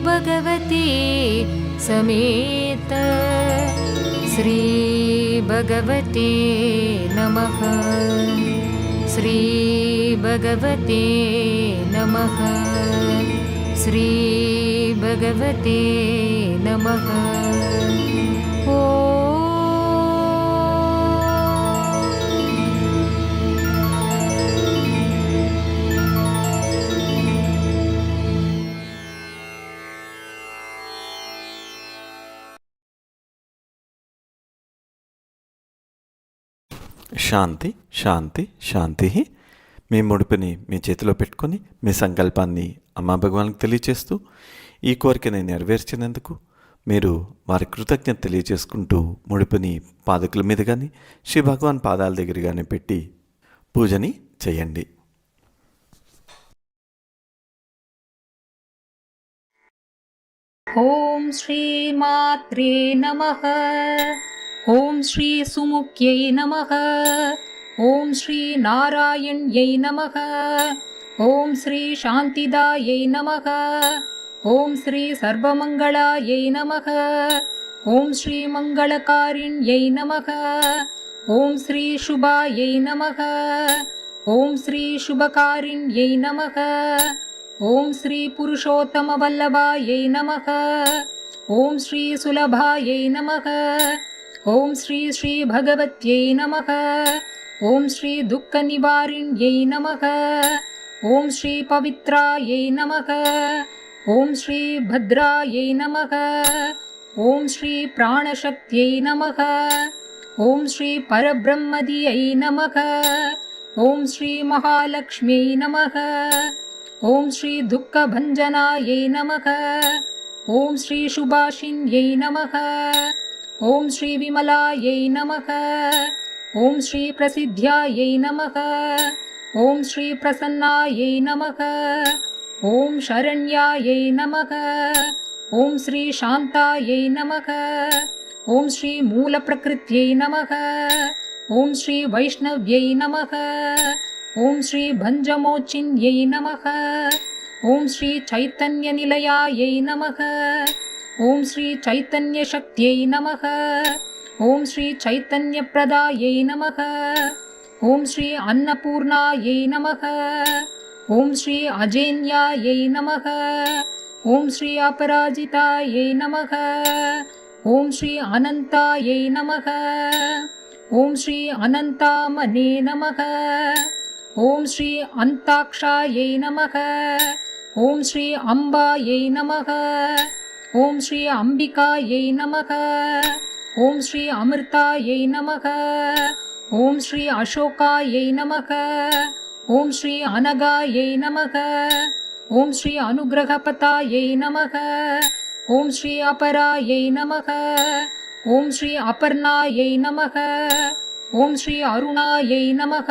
భగవతి సమేత శ్రీ భగవతే నమః. శ్రీ భగవతే నమః. శ్రీ భగవతే నమః. శాంతి శాంతి శాంతి. మీ ముడుపుని మీ చేతిలో పెట్టుకొని మీ సంకల్పాన్ని అమ్మా భగవాన్కి తెలియచేస్తూ ఈ కోరికని నెరవేర్చినందుకు మీరు వారి కృతజ్ఞత తెలియచేసుకుంటూ ముడుపుని పాదకుల మీద కానీ శ్రీ భగవాన్ పాదాల దగ్గర కానీ పెట్టి పూజని చేయండి. ఓం శ్రీ మాత్రే నమః. ఓం శ్రీ సుముఖ్యై నమః. ఓం శ్రీ నారాయణ్యై నమః. ఓం శ్రీ శాంతిదాయై నమః. ఓం శ్రీ సర్వమంగళాయై నమః. ఓం శ్రీ మంగళకారిణ్యై నమః. ఓం శ్రీ శుభాయై నమః. ఓం శ్రీ శుభకారిణ్యై నమః. ఓం శ్రీ పురుషోత్తమవల్లభాయై నమః. ఓం శ్రీ సులభాయై నమః. ఓం శ్రీ శ్రీ భగవత్యై నమః. ఓం శ్రీ దుఃఖనివారిణ్యై నమః. ఓం శ్రీ పవిత్రాయై నమః. ఓం శ్రీ భద్రాయై నమః. ఓం శ్రీ ప్రాణశక్త్యై నమః. ఓం శ్రీ పరబ్రహ్మదియై నమః. ఓం శ్రీ మహాలక్ష్మ్యై నమః. ఓం శ్రీ దుఃఖభంజనాయై నమః. ఓం శ్రీ శుభాషిణ్యై నమః. ఓం శ్రీ విమలాయై నమః. ఓం శ్రీ ప్రసిద్ధ్యాయై నమః. ఓం శ్రీ ప్రసన్నాయై నమః. ఓం శరణ్యాయై నమః. ఓం శ్రీ శాంతాయై నమః. ఓం శ్రీ మూలప్రకృత్యై నమః. ఓం శ్రీ వైష్ణవ్యై నమః. ఓం శ్రీ భంజమోచిన్యై నమః. ఓం శ్రీ చైతన్యనిలయాయై నమః. ఓం శ్రీ చైతన్యశక్త్యై నమః. ఓం శ్రీ చైతన్యప్రదాయై నమః. ఓం శ్రీ అన్నపూర్ణాయై నమః. ఓం శ్రీ అజేన్యాయై నమః. ఓం శ్రీ అపరాజితాయై నమః. ఓం శ్రీ అనంతాయై నమః. ఓం శ్రీ అనంతామనే నమః. ఓం శ్రీ అంతాక్షాయై నమః. ఓం శ్రీ అంబాయై నమః. ఓం శ్రీ అంబికాయై నమః. ఓం శ్రీ అమృతాయై నమః. ఓం శ్రీ అశోకాయై నమః. ఓం శ్రీ అనగాయై నమః. ఓం శ్రీ అనుగ్రహపతాయై నమః. ఓం శ్రీ అపరాయై నమః. ఓం శ్రీ అపర్ణాయై నమః. ఓం శ్రీ అరుణాయై నమః.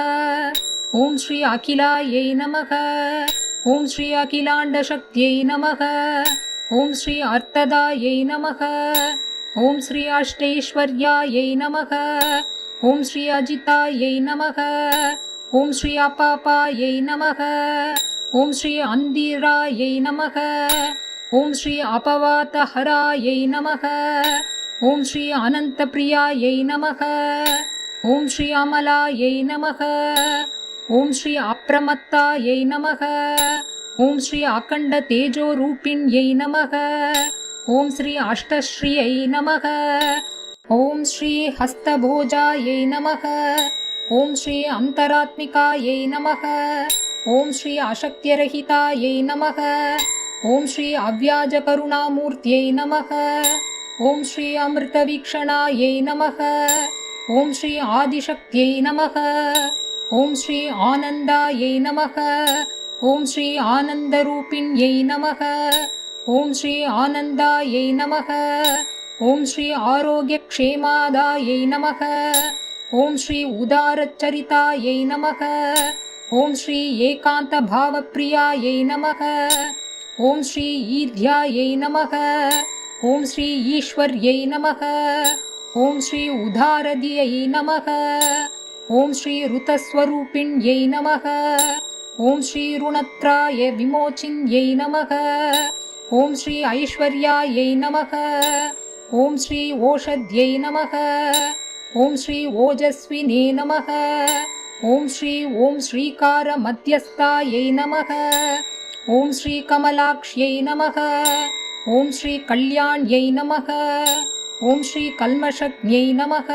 ఓం శ్రీ అఖిలాయై నమః. ఓం శ్రీ అఖిలాండశక్త్యై నమః. ఓం శ్రీ అర్థదాయై నమః. ఓం శ్రీ అష్టైశ్వర్యాయై నమః. ఓం శ్రీ అజితాయై నమః. ఓం శ్రీ అపాపాయై నమః. ఓం శ్రీ అందిరాయై నమః. ఓం శ్రీ అపవాతహరాయై నమః. ఓం శ్రీ అనంతప్రియాయై నమః. ఓం శ్రీ అమలాయై నమః. ఓం శ్రీ అప్రమత్తాయై నమః. ఓం శ్రీ అఖండ తేజోరూపిణ్యై నమః. ఓం శ్రీ అష్టశ్రియై నమః. ఓం శ్రీ హస్తభోజాయై నమః. ఓం శ్రీ అంతరాత్మికాయై నమః. ఓం శ్రీ అశక్త్యరహితాయై నమః. ఓం శ్రీ అవ్యాజకరుణామూర్త్యై నమః. ఓం శ్రీ అమృతవీక్షణాయై నమః. ఓం శ్రీ ఆదిశక్త్యై నమః. ఓం శ్రీ ఆనందాయై నమః. ఓం శ్రీ ఆనందరూపిణ్యై నమః. ఓం శ్రీ ఆనందాయై నమః. ఓం శ్రీ ఆరోగ్యక్షేమాదాయై నమః. ఓం శ్రీ ఉదారచరితాయై నమః. ఓం శ్రీ ఏకాంతభావప్రియాయై నమః. ఓం శ్రీ ఈర్ధ్యాయై నమః. ఓం శ్రీ ఈశ్వర్యై నమః. ఓం శ్రీ ఉదారదియై నమః. ఓం శ్రీ ఋతస్వరూపిణ్యై నమః. ఓం శ్రీ రుణత్రాయ విమోచిన్యై నమః. ఓం శ్రీ ఐశ్వర్యాయై నమః. ఓం శ్రీ ఓషధ్యై నమః. ఓం శ్రీ ఓజస్వినే నమః. ఓం శ్రీకార మధ్యస్థాయై నమః. ఓం శ్రీ కమలాక్ష్యై నమః. ఓం శ్రీ కళ్యాణ్యై నమః. ఓం శ్రీ కల్మషజ్ఞై నమః.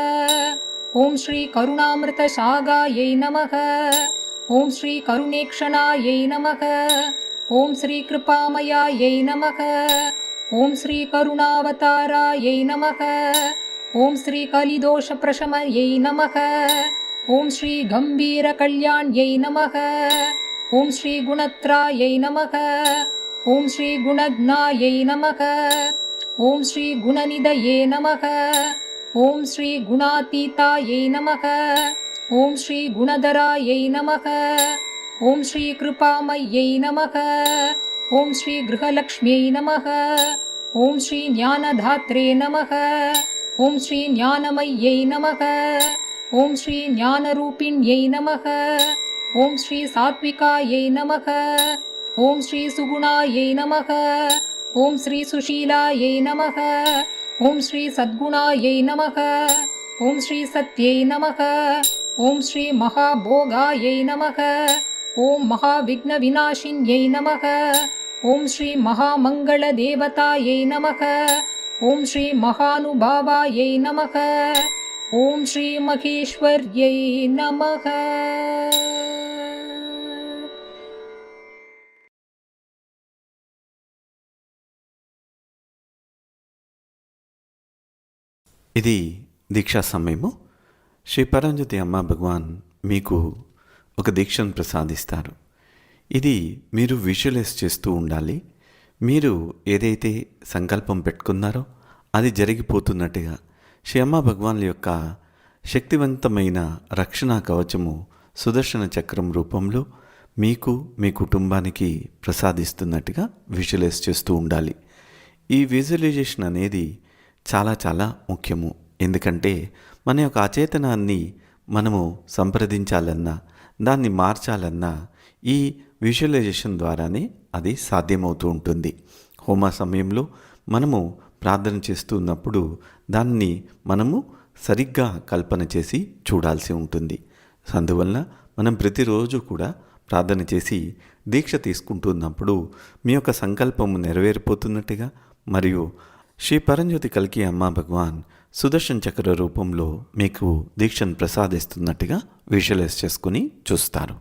ఓం శ్రీ కరుణామృతసాగాయై నమః. ఓం శ్రీ కరుణేక్షణాయై నమః. ఓం శ్రీ కృపామయాయై నమః. ఓం శ్రీ కరుణావతారాయై నమః. ఓం శ్రీ కలిదోషప్రశమయై నమః. ఓం శ్రీ గంభీరకళ్యాణ్యై నమః. ఓం శ్రీ గుణత్రాయై నమః. ఓం శ్రీ గుణజ్ఞాయై నమః. ఓం శ్రీ గుణనిధయే నమః. ఓం శ్రీ గుణాతీతాయై నమః. ఓం శ్రీ గుణధరాయై నమః. ఓం శ్రీ కృపామయ్యై నమః. ఓం శ్రీ గృహలక్ష్మ్యై నమః. ఓం శ్రీ జ్ఞానధాత్రే నమః. ఓం శ్రీ జ్ఞానమయ్యై నమః. ఓం శ్రీ జ్ఞానరూపిణ్యై నమః. ఓం శ్రీ సాత్వికాయై నమః. ఓం శ్రీ సుగుణాయై నమః. ఓం శ్రీ సుశీలాయై నమః. ఓం శ్రీ సద్గుణాయై నమః. ఓం శ్రీ సత్యై నమః. ఓం శ్రీ మహాభోగాయై నమః. ఓం మహావిఘ్న వినాశిన్యై నమః. ఓం శ్రీ మహామంగళదేవతాయై నమః. ఓం శ్రీ మహానుభావాయై నమః. ఓం శ్రీ మహేశ్వర్యై నమః. ఇది దీక్షా సమయము. శ్రీ పరంజ్యోతి అమ్మ భగవాన్ మీకు ఒక దీక్షను ప్రసాదిస్తారు. ఇది మీరు విజువలైజ్ చేస్తూ ఉండాలి. మీరు ఏదైతే సంకల్పం పెట్టుకున్నారో అది జరిగిపోతున్నట్టుగా శ్రీ అమ్మ భగవాన్ల యొక్క శక్తివంతమైన రక్షణ కవచము సుదర్శన చక్రం రూపంలో మీకు మీ కుటుంబానికి ప్రసాదిస్తున్నట్టుగా విజువలైజ్ చేస్తూ ఉండాలి. ఈ విజువలైజేషన్ అనేది చాలా చాలా ముఖ్యము. ఎందుకంటే మన యొక్క అచేతనాన్ని మనము సంప్రదించాలన్నా దాన్ని మార్చాలన్నా ఈ విజువలైజేషన్ ద్వారానే అది సాధ్యమవుతూ ఉంటుంది. హోమ సమయంలో మనము ప్రార్థన చేస్తున్నప్పుడు దాన్ని మనము సరిగ్గా కల్పన చేసి చూడాల్సి ఉంటుంది. అందువల్ల మనం ప్రతిరోజు కూడా ప్రార్థన చేసి దీక్ష తీసుకుంటున్నప్పుడు మీ యొక్క సంకల్పము నెరవేరిపోతున్నట్టుగా మరియు శ్రీ పరంజ్యోతి కల్కి అమ్మ భగవాన్ సుదర్శన్ చక్ర రూపంలో మీకు దీక్షను ప్రసాదిస్తున్నట్టుగా విజువలైజ్ చేసుకుని చూస్తారు.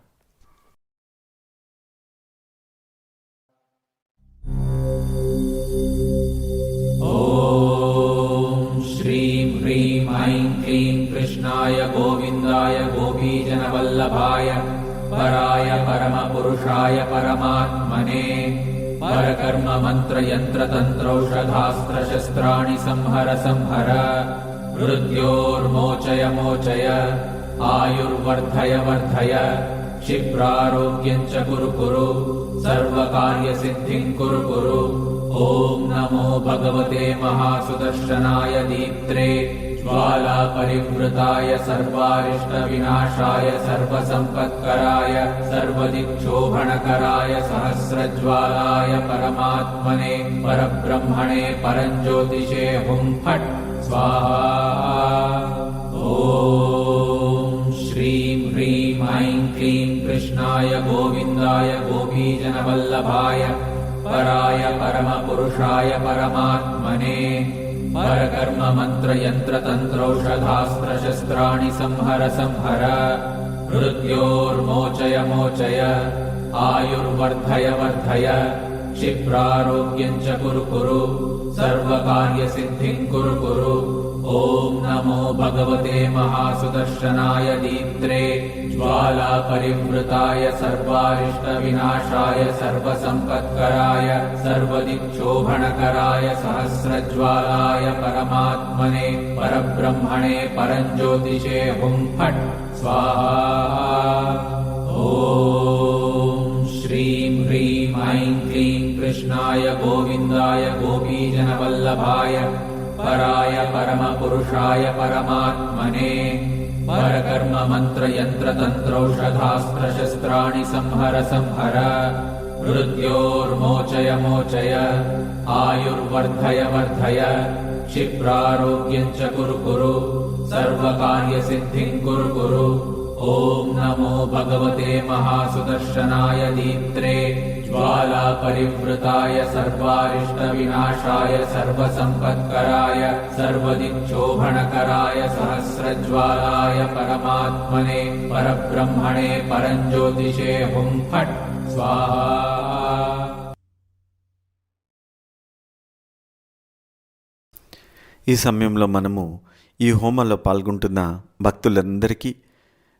श्रीं ह्रीं ऐं क्लीं कृष्णाय गोविन्दाय गोपीजनवल्लभाय पराय परमपुरुषाय परमात्मने परकर्म मंत्र यंत्र तंत्रौषधास्त्र शस्त्राणि संहर संहर मृत्योर्मोचय मोचय आयुर्वर्धय वर्धय क्षिप्रारोग्यं च कुरु कुरु सर्वकार्यसिद्धिं कुरु कुरु। ॐ नमो भगवते महासुदर्शनाय दीप्त्रे ज्वालापरिवृताय सर्वारिष्टविनाशाय सर्वसम्पत्कराय सर्वदिक्षोभणकराय सहस्रज्वालाय परमात्मने परब्रह्मणे परञ्ज्योतिषे हुं फट् स्वाहा। ॐ श्रीं ह्रीं ऐं क्लीं कृष्णाय गोविन्दाय गोपीजनवल्लभाय पराय परमपुरुषाय परमात्मने परकर्म मंत्र यंत्र तंत्रौषधास्त्र शस्त्राणि संहर संहर मृत्योर्मोचय मोचय आयुर्वर्धय वर्धय क्षिप्रारोग्यं च कुरु कुरु सर्वकार्यसिद्धिं कुरु कुरु। ॐ नमो भगवते महासुदर्शनाय दीप्त्रे ज्वालापरिवृताय सर्वारिष्टविनाशाय सर्वसम्पत्कराय सर्वदिक्षोभणकराय सहस्रज्वालाय परमात्मने परब्रह्मणे परञ्ज्योतिषे हुं फट् स्वाहा। ॐ श्रीं ह्रीं ऐं क्लीं कृष्णाय गोविन्दाय गोपीजनवल्लभाय पराय परमपुरुषाय परमात्मने परकर्म मंत्र यंत्र तंत्रौषधास्त्र शस्त्राणि संहर संहर मृत्योर्मोचय मोचय आयुर्वर्धय वर्धय क्षिप्रारोग्यं च कुरु कुरु सर्वकार्यसिद्धिं कुरु कुरु। ॐ नमो भगवते महासुदर्शनाय दीप्त्रे ज्वालापरिवृताय सर्वारिष्टविनाशाय सर्वसम्पत्कराय सर्वदिक्षोभणकराय सहस्रज्वालाय परमात्मने परब्रह्मणे परञ्ज्योतिषे हुं फट् स्वाहा। ఈ సమయంలో మనము ఈ హోమంలో పాల్గొంటున్న భక్తులందరికీ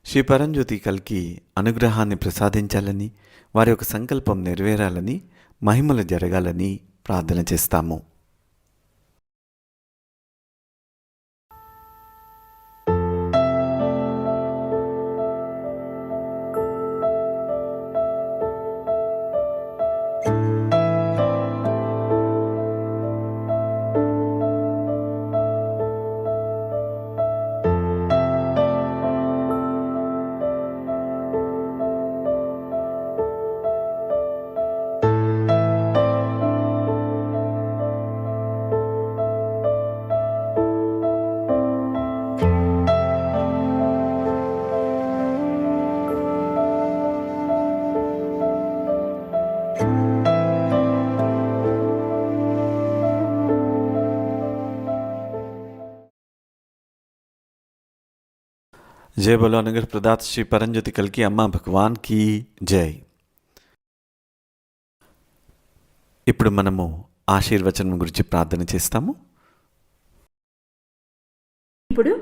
శ్రీ పరంజ్యోతి కల్కి అనుగ్రహాన్ని ప్రసాదించాలని వారి యొక్క సంకల్పం నెరవేరాలని మహిమలు జరగాలని ప్రార్థన చేస్తాము. जय बोलो अनुग्रह प्रदाता श्री परंज्योति कल्की अम्मा भगवान की जय. ఇప్పుడు మనము ఆశీర్వచనం గురించి ప్రార్థన చేస్తాము. ఇప్పుడు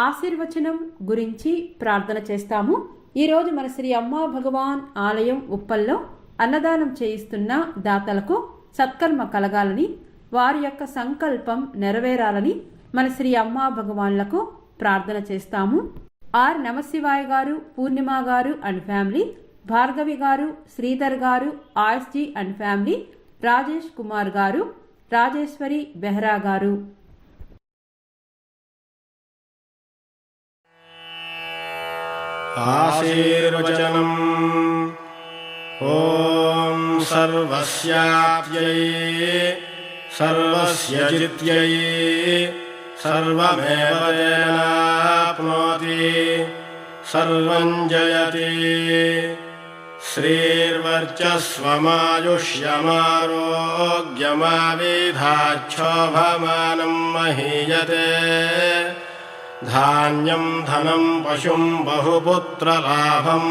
ఆశీర్వచనం గురించి ప్రార్థన చేస్తాము. ఈరోజు మన శ్రీ అమ్మా భగవాన్ ఆలయం ఉప్పల్లో అన్నదానం చేయిస్తున్న దాతలకు సత్కర్మ కలగాలని, వారి యొక్క సంకల్పం నెరవేరాలని మన శ్రీ అమ్మా భగవాన్లకు ప్రార్థన చేస్తాము. ఆర్ నమశివాయ గారు, పూర్ణిమ గారు అండ్ ఫ్యామిలీ, భార్గవి గారు, శ్రీధర్ గారు, RSG and family, Rajesh Kumar గారు, రాజేశ్వరి బెహ్రా గారు. ఆశీర్వచనం. ఓం సర్వస్యాప్యై సర్వస్య జిత్యై సర్వమేవ తేనాప్నోతి సర్వం జయతి. శ్రీర్వర్చస్వమాయుష్యమారోగ్యమావిధాక్షోభమానం మహీయతే. ధాన్యం ధనం పశుం బహుపుత్రలాభం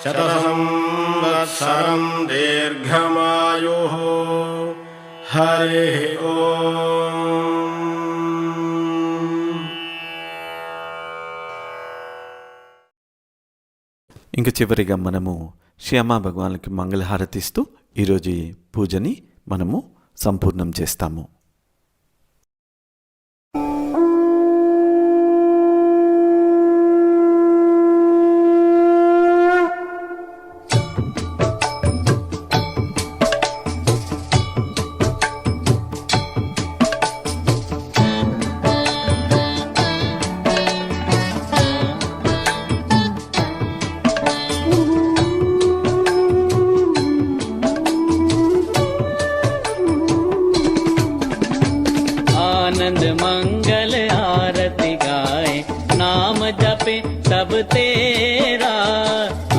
శతసంవత్సరం దీర్ఘమాయుః. హరి ఓం. ఇంక చివరిగా మనము శ్రీ అమ్మా భగవాన్కి మంగళహారతిస్తూ ఈరోజు ఈ పూజని మనము సంపూర్ణం చేస్తాము. आनंद मंगल आरती गाए, नाम जपे सब तेरा।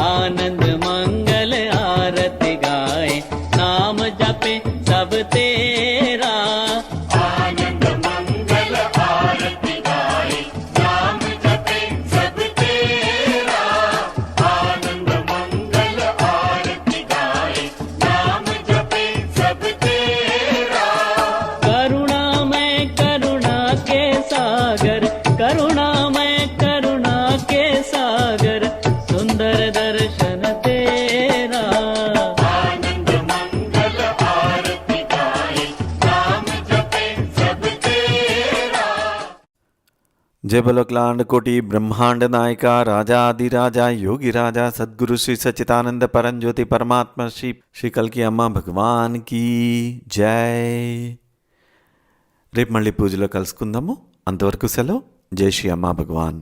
आनंद मंगल आरती गाए, नाम जपे सब तेरा। आनंद मंगल आरती गाए, नाम जपे सब तेरा। आनंद मंगल आरती गाए, नाम जपे सब तेरा। करुणामय करुणा के सागर, करुणामय करुणा के सागर, सुंदर दर्शन तेरा। आनंद मंगल आरती गाए, नाम जपे सब तेरा। जय बलोकलांड कोटि ब्रह्मांड नायका राजाधिराजा योगी राजा सद्गुरु श्री सच्चिदानंद परंज्योति परमात्मा श्री कल्की अम्मा भगवान की जय. రేపు మళ్ళీ పూజలో కలుసుకుందాము. అంతవరకు సెలవు. జై శ్రీ అమ్మా భగవాన్.